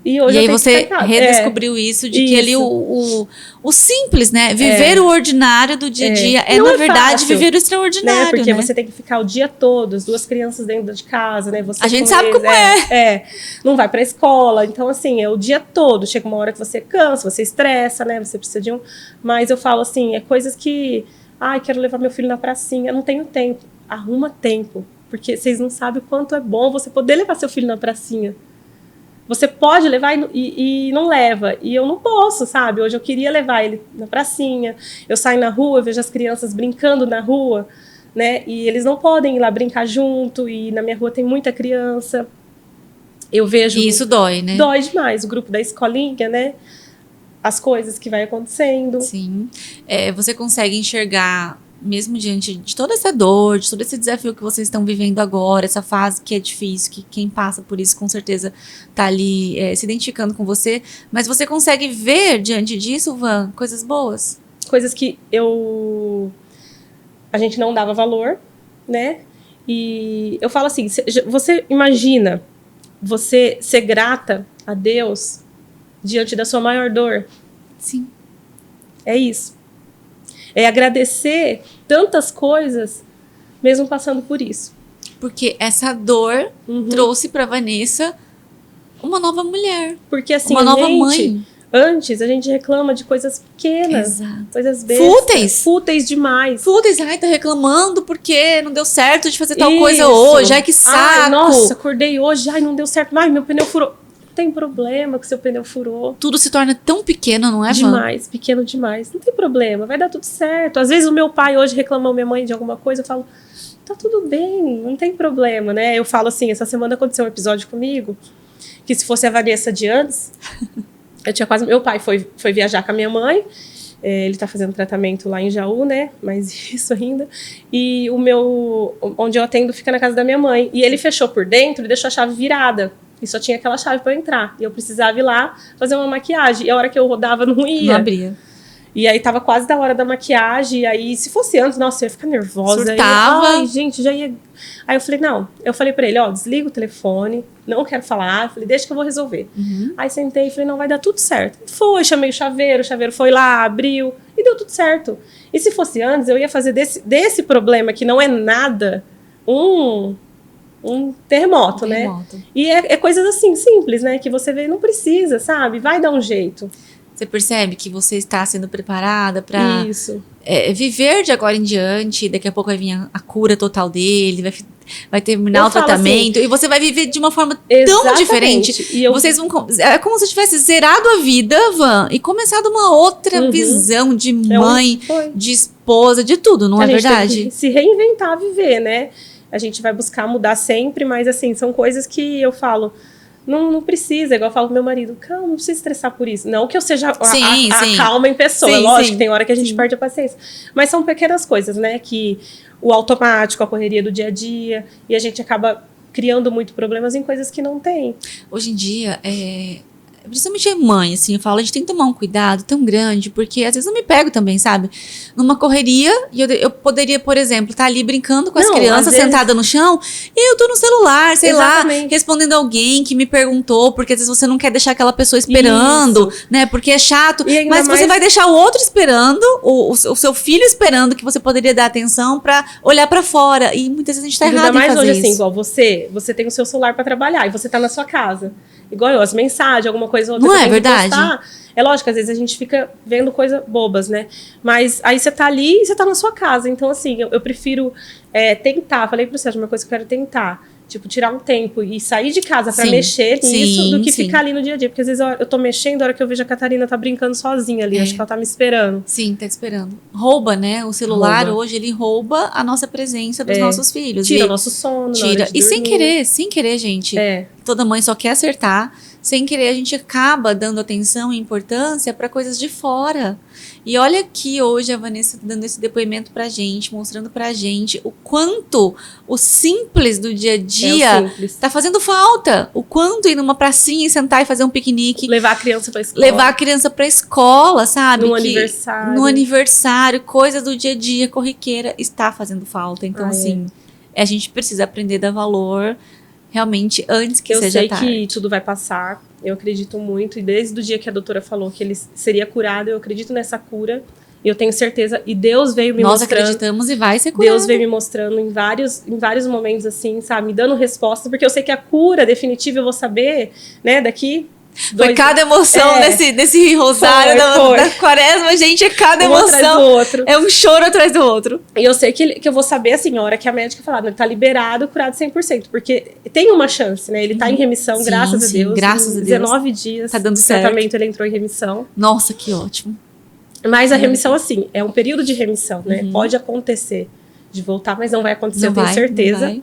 E hoje aí você redescobriu isso, de que ali o simples, né? Viver o ordinário do dia a dia na verdade, fácil, viver o extraordinário, né? Porque você tem que ficar o dia todo, as 2 crianças dentro de casa, né? Você a gente sabe como é. Não vai pra escola, então assim, é o dia todo. Chega uma hora que você cansa, você estressa, né? Você precisa de Mas eu falo assim, coisas que... quero levar meu filho na pracinha, não tenho tempo. Arruma tempo, porque vocês não sabem o quanto é bom você poder levar seu filho na pracinha. Você pode levar e não leva. E eu não posso, sabe? Hoje eu queria levar ele na pracinha. Eu saio na rua, eu vejo as crianças brincando na rua, né? E eles não podem ir lá brincar junto. E na minha rua tem muita criança. Eu vejo... E isso dói, né? Dói demais. O grupo da escolinha, né? As coisas que vai acontecendo. Sim. Você consegue enxergar... mesmo diante de toda essa dor, de todo esse desafio que vocês estão vivendo agora, essa fase que é difícil, que quem passa por isso com certeza tá ali se identificando com você, mas você consegue ver diante disso, Van, coisas boas? Coisas que a gente não dava valor, né? E eu falo assim, você imagina você ser grata a Deus diante da sua maior dor? Sim. É isso. É agradecer tantas coisas, mesmo passando por isso. Porque essa dor trouxe pra Vanessa uma nova mulher. Porque assim, uma nova mãe. Antes, a gente reclama de coisas pequenas. Exato. Coisas bestas. Fúteis. Fúteis demais. Fúteis, ai, tá reclamando porque não deu certo de fazer tal coisa Isso. hoje. Ai, que saco. Ai, nossa, acordei hoje. Ai, não deu certo. Ai, meu pneu furou. Não tem problema que seu pneu furou. Tudo se torna tão pequeno, não é, Van? Demais, pequeno demais. Não tem problema, vai dar tudo certo. Às vezes o meu pai hoje reclamou minha mãe de alguma coisa, eu falo, tá tudo bem, não tem problema, né? Eu falo assim, essa semana aconteceu um episódio comigo, que se fosse a Vanessa de antes, eu tinha quase... Meu pai foi viajar com a minha mãe, ele tá fazendo tratamento lá em Jaú, né? Mas isso ainda. E o meu... Onde eu atendo fica na casa da minha mãe. E ele fechou por dentro e deixou a chave virada. E só tinha aquela chave para eu entrar. E eu precisava ir lá fazer uma maquiagem. E a hora que eu rodava, não ia. Não abria. E aí tava quase da hora da maquiagem. E aí, se fosse antes, nossa, eu ia ficar nervosa. Surtava. Ai, gente, já ia... Aí eu falei, não. Eu falei pra ele, ó, desliga o telefone. Não quero falar. Eu falei, deixa que eu vou resolver. Aí sentei e falei, não, vai dar tudo certo. Foi, chamei o chaveiro foi lá, abriu. E deu tudo certo. E se fosse antes, eu ia fazer desse problema, que não é nada, um terremoto, né? E é coisas assim, simples, né? Que você vê, não precisa, sabe? Vai dar um jeito. Você percebe que você está sendo preparada para Isso. Viver de agora em diante. Daqui a pouco vai vir a cura total dele, vai terminar Eu o falo tratamento. E você vai viver de uma forma tão Exatamente. diferente. E Vocês vão... É como se tivesse zerado a vida, Van, e começado uma outra visão de mãe, de esposa, de tudo, não é verdade? A gente tem que se reinventar, viver, né? A gente vai buscar mudar sempre, mas assim, são coisas que eu falo, não precisa, igual eu falo pro meu marido, calma, não precisa estressar por isso. Não que eu seja a calma em pessoa, é lógico que tem hora que a gente perde a paciência. Mas são pequenas coisas, né? Que o automático, a correria do dia a dia, e a gente acaba criando muito problemas em coisas que não tem. Hoje em dia, principalmente mãe, assim, eu falo, a gente tem que tomar um cuidado tão grande, porque às vezes eu me pego também, sabe? Numa correria, e eu poderia, por exemplo, estar ali brincando com as crianças, sentada no chão, e eu tô no celular, sei lá, respondendo alguém que me perguntou, porque às vezes você não quer deixar aquela pessoa esperando, né? Porque é chato, mas você vai deixar o outro esperando, o seu filho esperando, que você poderia dar atenção pra olhar pra fora, e muitas vezes a gente tá errado em fazer hoje, isso. assim, igual você tem o seu celular pra trabalhar, e você tá na sua casa. Igual eu, as mensagens, alguma coisa ou outra. Não é verdade? É lógico, às vezes a gente fica vendo coisas bobas, né? Mas aí você tá ali e você tá na sua casa. Então, assim, eu prefiro tentar. Falei pro Sérgio, uma coisa que eu quero tentar. Tipo, tirar um tempo e sair de casa pra mexer nisso do que ficar ali no dia a dia. Porque às vezes eu tô mexendo, a hora que eu vejo a Catarina tá brincando sozinha ali. Acho que ela tá me esperando. Sim, tá esperando. Rouba, né? O celular hoje, ele rouba a nossa presença dos nossos filhos. Tira o nosso sono. Tira. E sem querer, gente. Toda mãe só quer acertar. Sem querer, a gente acaba dando atenção e importância para coisas de fora. E olha aqui hoje a Vanessa dando esse depoimento pra gente, mostrando pra gente o quanto o simples do dia a dia tá fazendo falta. O quanto ir numa pracinha e sentar e fazer um piquenique. Levar a criança pra escola. Levar a criança pra escola, sabe? Aniversário. No aniversário, coisas do dia a dia, corriqueira, está fazendo falta. Então, assim, a gente precisa aprender a dar valor realmente antes que seja tarde. Eu sei que tudo vai passar, eu acredito muito, e desde o dia que a doutora falou que ele seria curado, eu acredito nessa cura, e eu tenho certeza, e Deus veio me mostrando. Nós acreditamos e vai ser curado. Deus veio me mostrando em vários momentos, assim, sabe, me dando respostas, porque eu sei que a cura definitiva eu vou saber, né, daqui... Foi cada emoção desse rosário da quaresma, gente, é cada emoção. Atrás do outro. É um choro atrás do outro. E eu sei que eu vou saber, assim, a hora que a médica falar, ele tá liberado, curado 100%, porque tem uma chance, né? Ele tá em remissão, graças a Deus. Graças a Deus. 19 dias. Tá dando certo. Tratamento, ele entrou em remissão. Nossa, que ótimo. Mas a remissão, assim, é um período de remissão, né? Pode acontecer de voltar, mas não vai acontecer, eu tenho certeza.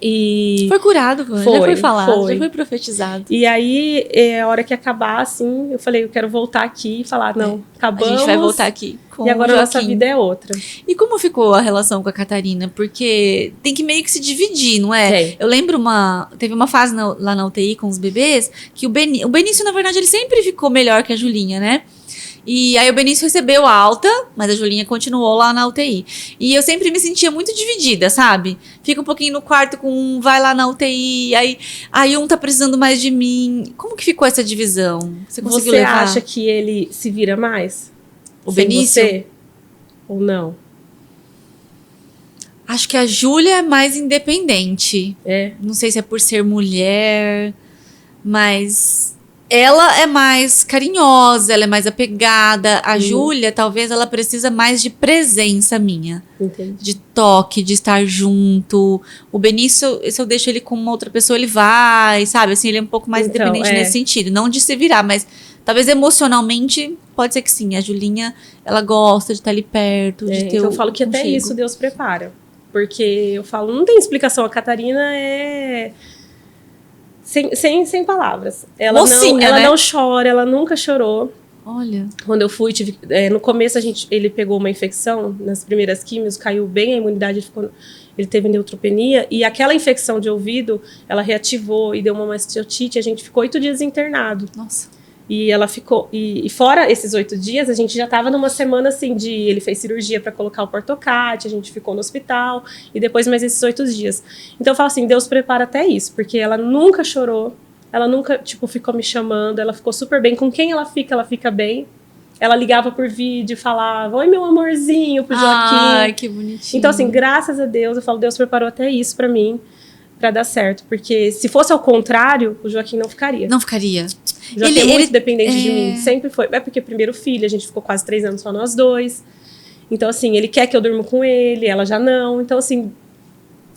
E foi curado, já foi falado, já foi profetizado. E aí, a hora que acabar, assim, eu falei, eu quero voltar aqui e falar, não, acabamos. A gente vai voltar aqui com e agora a nossa vida é outra. E como ficou a relação com a Catarina? Porque tem que meio que se dividir, não é? Eu lembro teve uma fase lá na UTI com os bebês, que o Benício, na verdade, ele sempre ficou melhor que a Julinha, né? E aí o Benício recebeu alta, mas a Julinha continuou lá na UTI. E eu sempre me sentia muito dividida, sabe? Fica um pouquinho no quarto com um, vai lá na UTI, aí um tá precisando mais de mim. Como que ficou essa divisão? Você conseguiu levar? Você acha que ele se vira mais? O Benício? Você? Ou não? Acho que a Júlia é mais independente. É? Não sei se é por ser mulher, mas... ela é mais carinhosa, ela é mais apegada. A Júlia, talvez, ela precisa mais de presença minha. Entendi. De toque, de estar junto. O Benício, se eu deixo ele com uma outra pessoa, ele vai, sabe? Assim, ele é um pouco mais Então, independente nesse sentido. Não de se virar, mas talvez emocionalmente, pode ser que sim. A Julinha, ela gosta de estar ali perto, de ter então eu falo que até isso Deus prepara. Porque eu falo, não tem explicação. A Catarina é... Sem palavras. Ela, mocinha, ela né? não chora, ela nunca chorou. Olha. Quando eu fui, no começo ele pegou uma infecção, nas primeiras químios, caiu bem a imunidade, ele teve neutropenia, e aquela infecção de ouvido, ela reativou e deu uma mastiotite, a gente ficou 8 dias internado. Nossa. E ela ficou, e fora esses 8 dias, a gente já estava numa semana assim ele fez cirurgia para colocar o portocate, a gente ficou no hospital, e depois mais esses 8 dias. Então eu falo assim, Deus prepara até isso, porque ela nunca chorou, ela nunca, ficou me chamando, ela ficou super bem. Com quem ela fica bem. Ela ligava por vídeo, falava, oi meu amorzinho, pro Joaquim. Ai, que bonitinho. Então assim, graças a Deus, eu falo, Deus preparou até isso pra mim, pra dar certo. Porque se fosse ao contrário, o Joaquim não ficaria. Não ficaria. O Joaquim é muito dependente de mim, sempre foi. É porque primeiro filho, a gente ficou quase 3 anos só nós dois. Então assim, ele quer que eu durma com ele, ela já não. Então assim...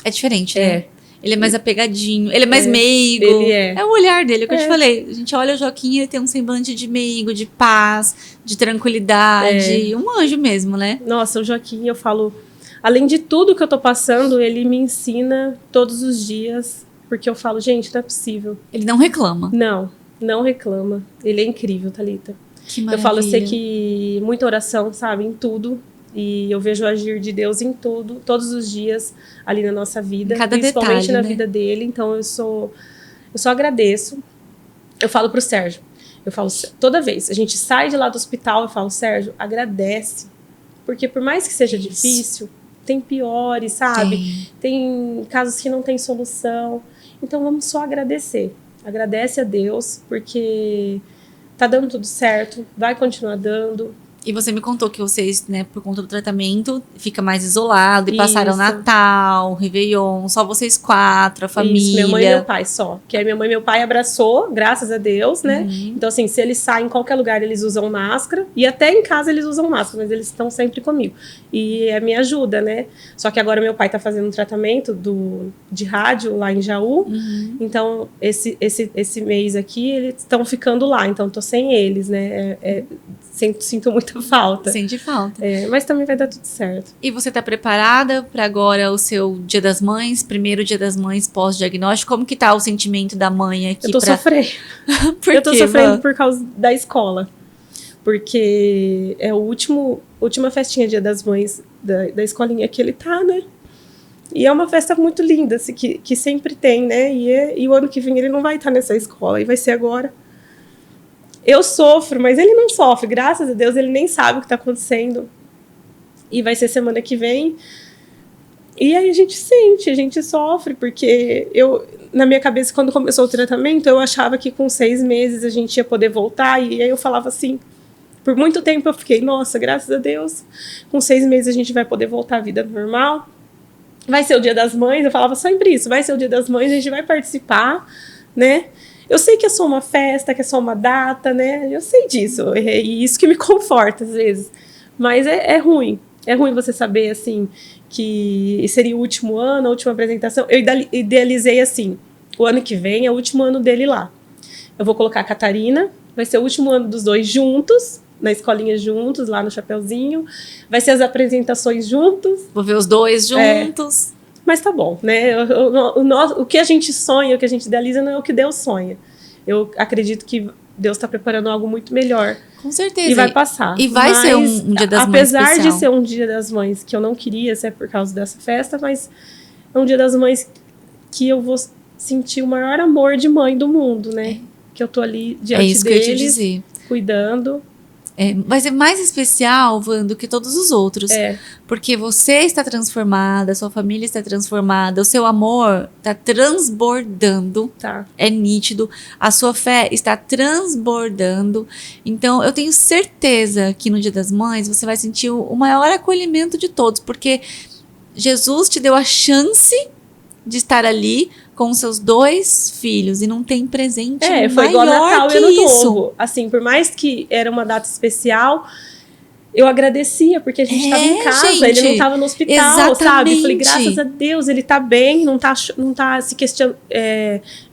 É diferente, né? Ele é mais apegadinho, ele é mais meigo. Ele é. É o olhar dele, é o que eu te falei. A gente olha o Joaquim, ele tem um semblante de meigo, de paz, de tranquilidade. Um anjo mesmo, né? Nossa, o Joaquim, eu falo... Além de tudo que eu tô passando, ele me ensina todos os dias. Porque eu falo, gente, não é possível. Ele não reclama. Não reclama. Ele é incrível, Thalita. Que maravilha. Eu falo, eu sei que muita oração, sabe? Em tudo. E eu vejo o agir de Deus em tudo, todos os dias ali na nossa vida, cada principalmente detalhe, na né? vida dele. Então eu só agradeço. Eu falo pro Sérgio, eu falo toda vez, a gente sai de lá do hospital, eu falo, Sérgio, agradece, porque por mais que seja difícil, tem piores, sabe? Tem casos que não tem solução. Então vamos só agradecer. Agradece a Deus, porque tá dando tudo certo, vai continuar dando. E você me contou que vocês, né, por conta do tratamento, fica mais isolado. E Isso. passaram Natal, Réveillon, só vocês 4, a família. Isso, minha mãe e meu pai só. Que aí minha mãe e meu pai abraçou, graças a Deus, né? Então, assim, se eles saem em qualquer lugar, eles usam máscara. E até em casa eles usam máscara, mas eles estão sempre comigo. E é minha ajuda, né? Só que agora meu pai tá fazendo um tratamento de rádio lá em Jaú. Então, esse mês aqui, eles estão ficando lá. Então, tô sem eles, né? Sinto muita falta. Sente falta. Mas também vai dar tudo certo. E você tá preparada para agora o seu Dia das Mães? Primeiro Dia das Mães pós-diagnóstico. Como que tá o sentimento da mãe aqui? Eu tô sofrendo. Por tô quê, sofrendo por causa da escola. Porque é a última festinha Dia das Mães da escolinha que ele tá, né? E é uma festa muito linda, assim, que sempre tem, né? E o ano que vem ele não vai estar nessa escola, e vai ser agora. Eu sofro, mas ele não sofre. Graças a Deus, ele nem sabe o que está acontecendo. E vai ser semana que vem. E aí a gente sofre, porque na minha cabeça, quando começou o tratamento, eu achava que com 6 meses a gente ia poder voltar. E aí eu falava assim, por muito tempo eu fiquei, nossa, graças a Deus, com 6 meses a gente vai poder voltar à vida normal. Vai ser o Dia das Mães, eu falava sempre isso, vai ser o Dia das Mães, a gente vai participar, né? Eu sei que é só uma festa, que é só uma data, né? Eu sei disso, e isso que me conforta às vezes. Mas é ruim. É ruim você saber, assim, que seria o último ano, a última apresentação. Eu idealizei assim, o ano que vem é o último ano dele lá. Eu vou colocar a Catarina, vai ser o último ano dos dois juntos, na escolinha juntos, lá no Chapeuzinho. Vai ser as apresentações juntos. Vou ver os dois juntos. Mas tá bom, né? O que a gente sonha, o que a gente idealiza não é o que Deus sonha. Eu acredito que Deus está preparando algo muito melhor. Com certeza. E vai passar. E vai ser um Dia das Mães apesar especial. de ser um Dia das Mães que eu não queria ser por causa dessa festa, mas é um Dia das Mães que eu vou sentir o maior amor de mãe do mundo, né? Que eu tô ali diante deles, que eu ia te dizer. Cuidando. Vai ser mais especial, Van, do que todos os outros. Porque você está transformada, sua família está transformada, o seu amor está transbordando. Tá. É nítido. A sua fé está transbordando. Então, eu tenho certeza que no Dia das Mães você vai sentir o maior acolhimento de todos. Porque Jesus te deu a chance de estar ali com seus 2 filhos e não tem presente foi igual maior Natal que e Ano isso. Novo. Assim, por mais que era uma data especial, eu agradecia, porque a gente estava em casa, gente, ele não estava no hospital, exatamente. sabe? Falei, graças a Deus, ele tá bem, não tá se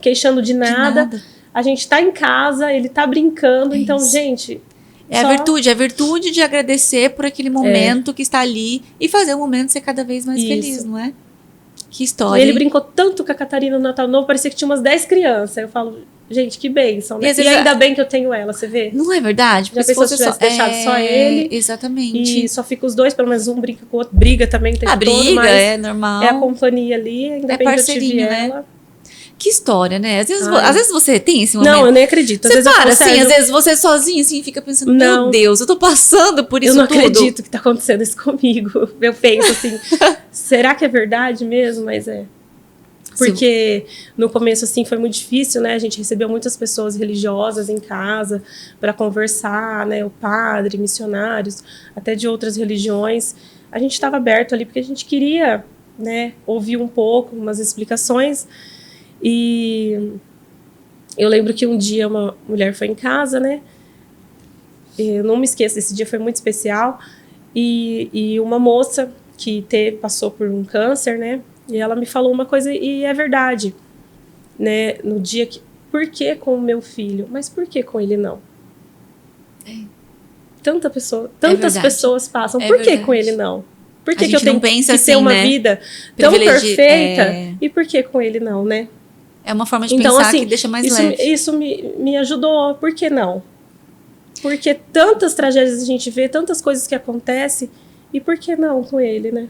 queixando de nada. A gente tá em casa, ele tá brincando, então, isso. gente... É a virtude de agradecer por aquele momento que está ali e fazer o momento ser cada vez mais feliz, não é? Que história. E ele brincou tanto com a Catarina no Natal Novo, parecia que tinha umas 10 crianças. Eu falo, gente, que bênção, né? E ainda bem que eu tenho ela, você vê? Não é verdade? Já pensou se tivesse deixado só ele? Exatamente. E só fica os 2, pelo menos um brinca com o outro. Briga também o tempo todo, briga, mas é normal. é a companhia ali, ainda bem que eu tive ela. Né? Que história, né? Às vezes você tem esse momento. Não, eu nem acredito. Às vezes às vezes você sozinho, assim, fica pensando, meu Deus, eu tô passando por isso tudo. Eu não acredito que tá acontecendo isso comigo. Eu penso assim, será que é verdade mesmo? Mas é. Porque no começo, assim, foi muito difícil, né? A gente recebeu muitas pessoas religiosas em casa para conversar, né? O padre, missionários, até de outras religiões. A gente estava aberto ali porque a gente queria, né? Ouvir um pouco, umas explicações. E eu lembro que um dia uma mulher foi em casa, né? Eu não me esqueço, esse dia foi muito especial. E uma moça que passou por um câncer, né? E ela me falou uma coisa, e é verdade, né? No dia que... Por que com o meu filho? Mas por que com ele não? Tantas pessoas passam. Por que com ele não? Por que eu tenho que assim, ter uma vida tão perfeita? E por que com ele não, né? É uma forma de pensar assim, que deixa mais leve. Isso me ajudou. Por que não? Porque tantas tragédias a gente vê, tantas coisas que acontecem, e por que não com ele, né?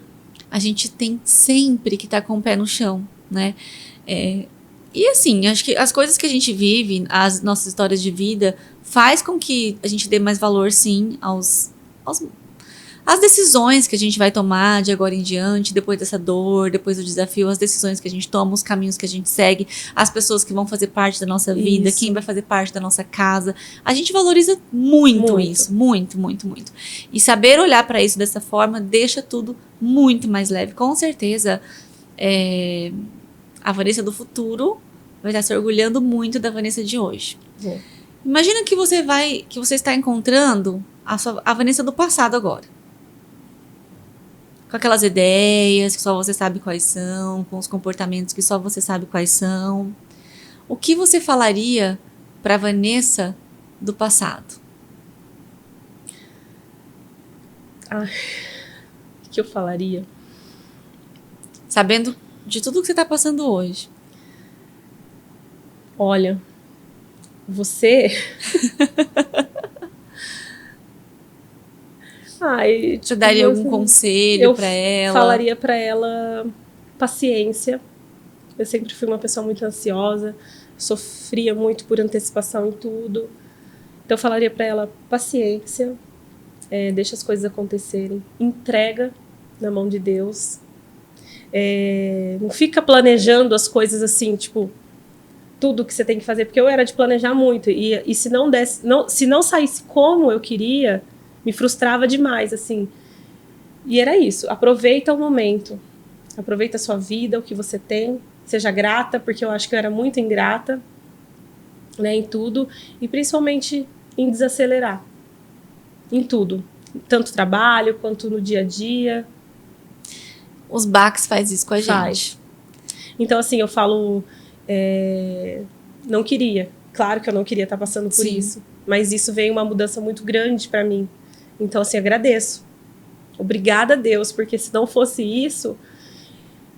A gente tem sempre que estar com o pé no chão, né? E assim, acho que as coisas que a gente vive, as nossas histórias de vida, faz com que a gente dê mais valor, sim, às decisões que a gente vai tomar de agora em diante, depois dessa dor, depois do desafio, as decisões que a gente toma, os caminhos que a gente segue, as pessoas que vão fazer parte da nossa vida, quem vai fazer parte da nossa casa. A gente valoriza muito isso, muito, muito, muito. E saber olhar para isso dessa forma deixa tudo muito mais leve. Com certeza, a Vanessa do futuro vai estar se orgulhando muito da Vanessa de hoje. Imagina que você está encontrando a Vanessa do passado agora. Com aquelas ideias que só você sabe quais são, com os comportamentos que só você sabe quais são. O que você falaria para a Vanessa do passado? O que eu falaria? Sabendo de tudo que você está passando hoje. Olha, você... Você daria algum conselho para ela? Eu falaria para ela paciência. Eu sempre fui uma pessoa muito ansiosa, sofria muito por antecipação em tudo. Então eu falaria para ela paciência, deixa as coisas acontecerem, entrega na mão de Deus. Não fica planejando as coisas assim, tipo, tudo que você tem que fazer, porque eu era de planejar muito e se não saísse como eu queria, me frustrava demais, assim. E era isso. Aproveita o momento. Aproveita a sua vida, o que você tem. Seja grata, porque eu acho que eu era muito ingrata, né, em tudo. E principalmente em desacelerar. Em tudo. Tanto trabalho, quanto no dia a dia. Os baques faz isso com a gente. Então, assim, eu falo... não queria. Claro que eu não queria estar passando por isso. Mas isso veio uma mudança muito grande para mim. Então, assim, agradeço. Obrigada a Deus, porque se não fosse isso,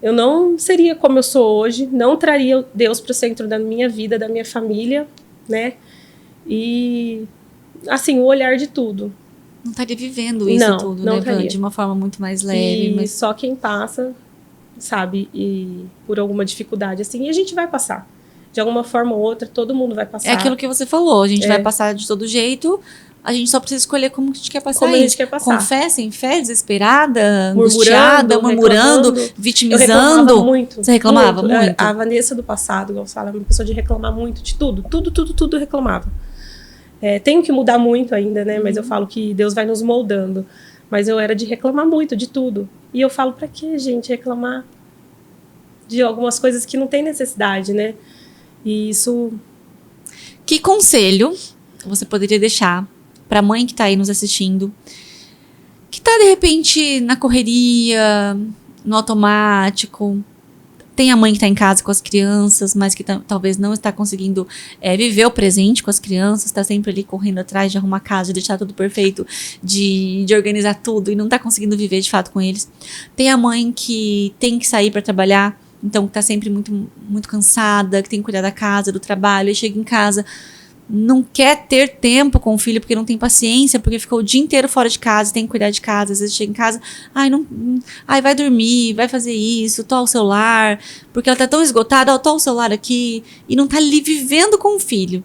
eu não seria como eu sou hoje, não traria Deus para o centro da minha vida, da minha família, né? E, assim, o olhar de tudo. Não estaria vivendo isso tudo, né, Van? De uma forma muito mais leve. Mas só quem passa, sabe, e por alguma dificuldade, assim, e a gente vai passar. De alguma forma ou outra, todo mundo vai passar. É aquilo que você falou, a gente vai passar de todo jeito... A gente só precisa escolher como a gente quer passar a gente quer passar. Com fé, sem fé, desesperada, angustiada, murmurando, vitimizando. Eu reclamava muito. Você reclamava muito? A Vanessa do passado, igual você fala, é uma pessoa de reclamar muito de tudo. Tudo reclamava. Tenho que mudar muito ainda, né? Mas eu falo que Deus vai nos moldando. Mas eu era de reclamar muito de tudo. E eu falo, pra que, gente, reclamar? de algumas coisas que não tem necessidade, né? E isso... Que conselho você poderia deixar pra mãe que tá aí nos assistindo, que tá, de repente, na correria, no automático, tem a mãe que tá em casa com as crianças, mas que talvez não está conseguindo viver o presente com as crianças, tá sempre ali correndo atrás de arrumar casa, de deixar tudo perfeito, de organizar tudo, e não tá conseguindo viver de fato com eles. Tem a mãe que tem que sair para trabalhar, então que tá sempre muito, muito cansada, que tem que cuidar da casa, do trabalho, e chega em casa, não quer ter tempo com o filho porque não tem paciência, porque ficou o dia inteiro fora de casa, tem que cuidar de casa, às vezes chega em casa, vai dormir, vai fazer isso, tô ao celular, porque ela tá tão esgotada, tô ao celular aqui, e não tá ali vivendo com o filho.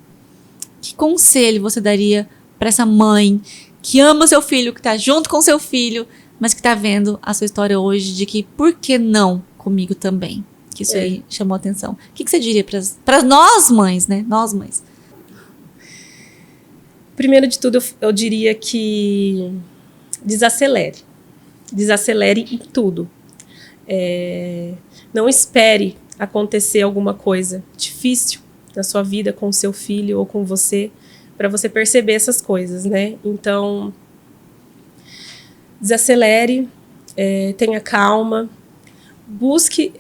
Que conselho você daria para essa mãe que ama seu filho, que tá junto com seu filho, mas que tá vendo a sua história hoje de que por que não comigo também? Que isso aí chamou a atenção. O que você diria para nós mães, né? Nós mães. Primeiro de tudo, eu diria que desacelere. Desacelere em tudo. Não espere acontecer alguma coisa difícil na sua vida com o seu filho ou com você, para você perceber essas coisas, né? Então, desacelere, tenha calma, busque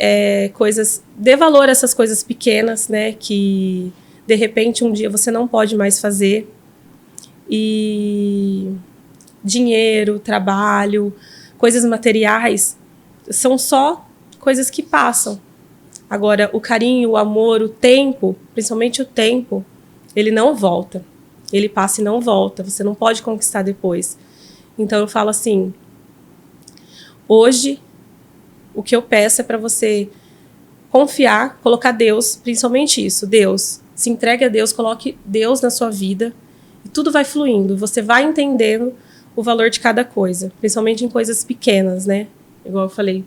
coisas, dê valor a essas coisas pequenas, né? Que, de repente, um dia você não pode mais fazer. E dinheiro, trabalho, coisas materiais são só coisas que passam. Agora, o carinho, o amor, o tempo, principalmente o tempo, ele não volta. Ele passa e não volta. Você não pode conquistar depois. Então, eu falo assim, hoje, o que eu peço é para você confiar, colocar Deus, principalmente isso, Deus. Se entregue a Deus, coloque Deus na sua vida. E tudo vai fluindo, você vai entendendo o valor de cada coisa, principalmente em coisas pequenas, né? Igual eu falei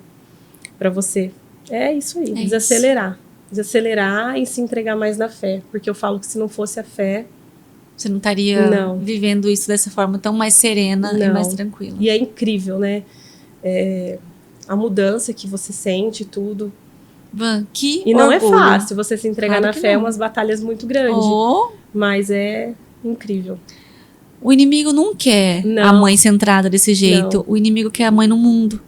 pra você. É isso aí, desacelerar. Isso. Desacelerar e se entregar mais na fé. Porque eu falo que se não fosse a fé... Você não estaria vivendo isso dessa forma tão mais serena e mais tranquila. E é incrível, né? A mudança que você sente, tudo. Que e não orgulho. É fácil você se entregar na fé, umas batalhas muito grandes. Mas é... incrível. O inimigo não quer a mãe centrada desse jeito. Não. O inimigo quer a mãe no mundo.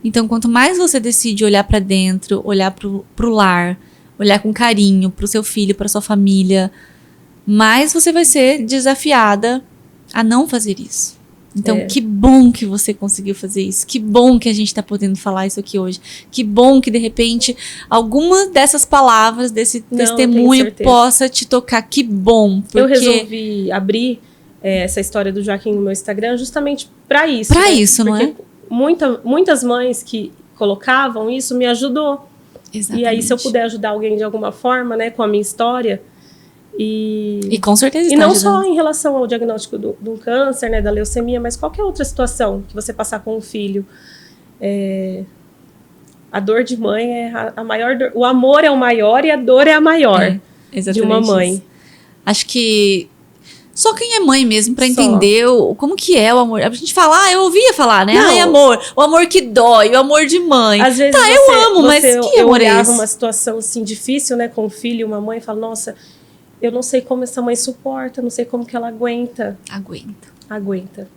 Então, quanto mais você decide olhar pra dentro, olhar pro lar, olhar com carinho pro seu filho, pra sua família, mais você vai ser desafiada a não fazer isso. Então, que bom que você conseguiu fazer isso. Que bom que a gente tá podendo falar isso aqui hoje. Que bom que, de repente, alguma dessas palavras, desse testemunho possa te tocar. Que bom. Porque... Eu resolvi abrir essa história do Joaquim no meu Instagram justamente para isso. Para isso, não é? Muitas mães que colocavam isso me ajudou. Exatamente. E aí, se eu puder ajudar alguém de alguma forma, né, com a minha história... E com certeza e não só em relação ao diagnóstico do câncer, né, da leucemia, mas qualquer outra situação que você passar com um filho. A dor de mãe é a maior dor. O amor é o maior e a dor é a maior de uma mãe. Isso. Acho que só quem é mãe mesmo para entender como que é o amor. A gente fala, eu ouvia falar, né? Ai, amor, o amor que dói, o amor de mãe. Às vezes eu amo, mas que amor é esse? Uma situação assim difícil, né, com o filho e uma mãe, e fala, nossa, eu não sei como essa mãe suporta, não sei como que ela aguenta. Aguenta.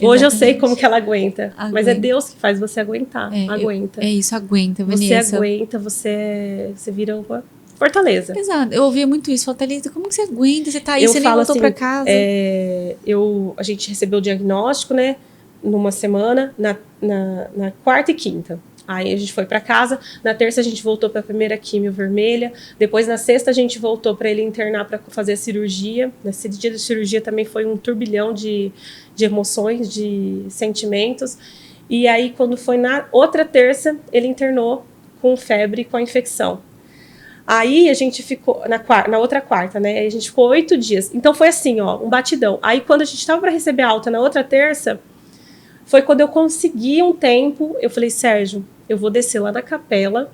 Hoje eu sei como que ela aguenta. Mas é Deus que faz você aguentar. Aguenta. Isso, aguenta, Vanessa. Você aguenta, você vira uma fortaleza. Exato. Eu ouvia muito isso. Fortaleza, como que você aguenta? Você tá aí, você nem voltou pra casa. A gente recebeu o diagnóstico, né? Numa semana, na quarta e quinta. Aí a gente foi para casa, na terça a gente voltou para a primeira químio vermelha, depois na sexta a gente voltou para ele internar para fazer a cirurgia. Nesse dia da cirurgia também foi um turbilhão de emoções, de sentimentos. E aí quando foi na outra terça, ele internou com febre, com a infecção. Aí a gente ficou, na outra quarta, né, aí a gente ficou 8 dias. Então foi assim, um batidão. Aí quando a gente estava para receber a alta na outra terça, foi quando eu consegui um tempo, eu falei, Sérgio, eu vou descer lá na capela,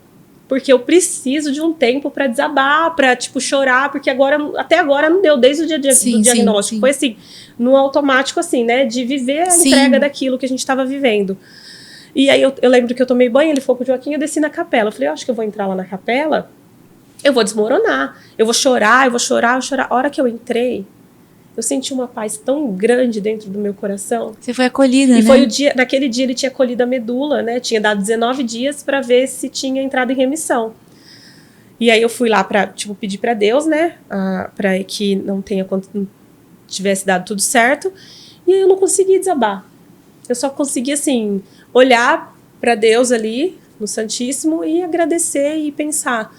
porque eu preciso de um tempo para desabar, para chorar, porque até agora não deu, desde o dia do diagnóstico. Sim. Foi assim, no automático, assim, né, de viver a entrega daquilo que a gente estava vivendo. E aí eu lembro que eu tomei banho, ele foi com o Joaquim, eu desci na capela. Eu falei, eu acho que eu vou entrar lá na capela, eu vou desmoronar, eu vou chorar. A hora que eu entrei, eu senti uma paz tão grande dentro do meu coração. Você foi acolhida, né? E foi naquele dia ele tinha colhido a medula, né? Tinha dado 19 dias para ver se tinha entrado em remissão. E aí eu fui lá para pedir para Deus, né? Para que não tivesse dado tudo certo. E aí eu não consegui desabar. Eu só consegui, assim, olhar para Deus ali, no Santíssimo, e agradecer e pensar.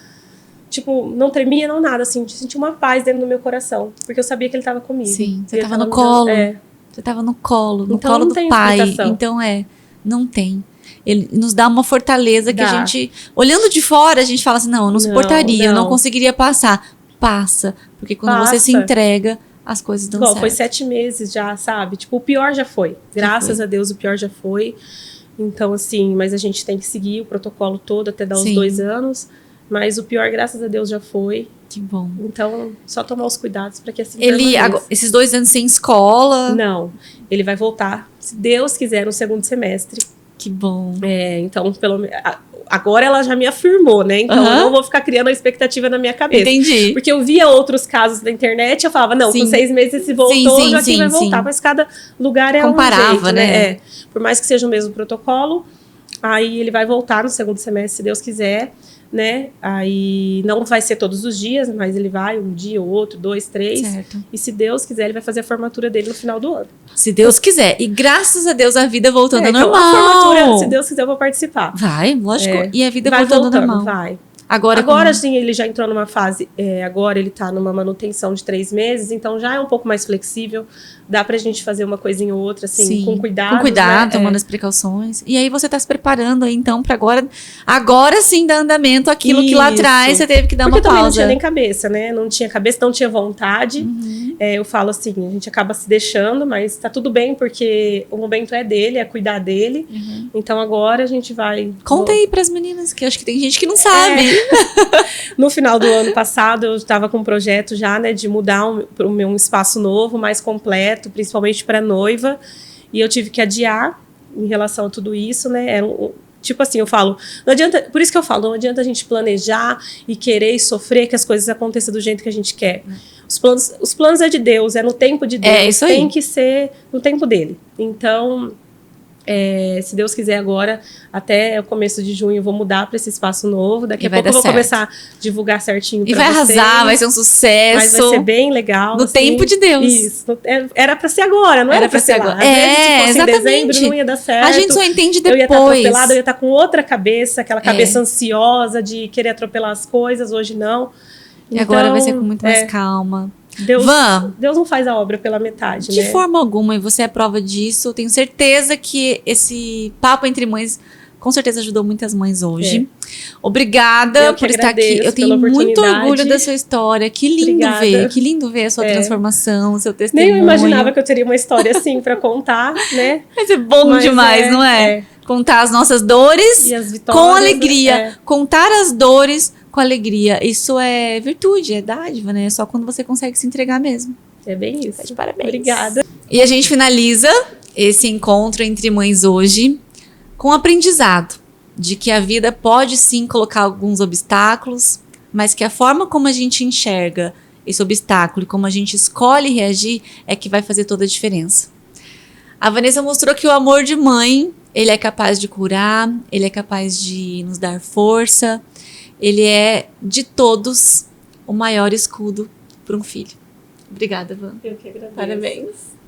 Tipo, não tremia, não nada, assim, senti uma paz dentro do meu coração, porque eu sabia que ele estava comigo. Sim, você estava no colo. Você estava no colo do pai. Explicação. Então, não tem. Ele nos dá uma fortaleza que a gente, olhando de fora, a gente fala assim, não, eu não suportaria, eu não conseguiria passar. Passa, porque quando você se entrega, as coisas dão certo. Foi 7 meses já, sabe? Tipo, o pior já foi. Graças a Deus, o pior já foi. Então, assim, mas a gente tem que seguir o protocolo todo até dar os 2 anos. Mas o pior, graças a Deus, já foi. Que bom. Então, só tomar os cuidados para que assim esses 2 anos sem escola? Não. Ele vai voltar, se Deus quiser, no 2º semestre. Que bom. Então, agora ela já me afirmou, né? Então, eu não vou ficar criando a expectativa na minha cabeça. Entendi. Porque eu via outros casos na internet, eu falava, não, com 6 meses se voltou, já vai voltar. Mas cada lugar é comparava, um jeito, né? Por mais que seja o mesmo protocolo, aí ele vai voltar no 2º semestre, se Deus quiser, né? Aí não vai ser todos os dias, mas ele vai um dia ou outro, 2, 3. Certo. E se Deus quiser, ele vai fazer a formatura dele no final do ano. Se Deus quiser. E graças a Deus a vida voltando ao normal. Então a formatura, se Deus quiser, eu vou participar. Vai, lógico. E a vida vai voltando ao normal. Vai. Agora sim, ele já entrou numa fase, agora ele tá numa manutenção de 3 meses, então já é um pouco mais flexível, dá pra gente fazer uma coisinha ou outra, assim, com cuidado. Com cuidado, tomando as precauções. E aí você tá se preparando aí, então, pra agora sim dar andamento aquilo que lá atrás você teve que dar uma pausa. Porque também não tinha nem cabeça, né? Não tinha cabeça, não tinha vontade. Eu falo assim, a gente acaba se deixando, mas tá tudo bem, porque o momento é dele, é cuidar dele. Então agora a gente vai... Conta aí pras meninas, que eu acho que tem gente que não sabe. No final do ano passado, eu estava com um projeto já, né, de mudar um espaço novo, mais completo, principalmente para noiva, e eu tive que adiar em relação a tudo isso, né, tipo assim, eu falo, não adianta, por isso que eu falo, não adianta a gente planejar e querer e sofrer que as coisas aconteçam do jeito que a gente quer. Os planos é de Deus, é no tempo de Deus, isso aí. Tem que ser no tempo dele. Então... se Deus quiser agora, até o começo de junho eu vou mudar para esse espaço novo. Daqui a pouco eu vou começar a divulgar certinho pra vocês. E vai arrasar, vai ser um sucesso. Mas vai ser bem legal. No tempo de Deus. Isso. Era para ser agora, não era para ser agora. Às vezes, se fosse exatamente. Em dezembro, não ia dar certo. A gente só entende depois. Eu ia estar atropelada, eu ia estar com outra cabeça, aquela cabeça ansiosa de querer atropelar as coisas. Hoje não. E agora vai ser com muito mais calma. Deus não faz a obra pela metade, de forma alguma, e você é prova disso. Eu tenho certeza que esse papo entre mães com certeza ajudou muitas mães hoje. Obrigada por estar aqui. Eu tenho muito orgulho da sua história. Que lindo ver a sua transformação, o seu testemunho. Nem eu imaginava que eu teria uma história assim para contar, né? Mas é bom demais, não é? Contar as nossas dores e as vitórias, com alegria. Contar as dores com alegria. Isso é virtude, é dádiva, né? É só quando você consegue se entregar mesmo. É bem isso. De parabéns. Obrigada. E a gente finaliza esse encontro entre mães hoje com o aprendizado de que a vida pode sim colocar alguns obstáculos, mas que a forma como a gente enxerga esse obstáculo e como a gente escolhe reagir é que vai fazer toda a diferença. A Vanessa mostrou que o amor de mãe, ele é capaz de curar, ele é capaz de nos dar força, ele é, de todos, o maior escudo para um filho. Obrigada, Van. Eu que agradeço. Parabéns.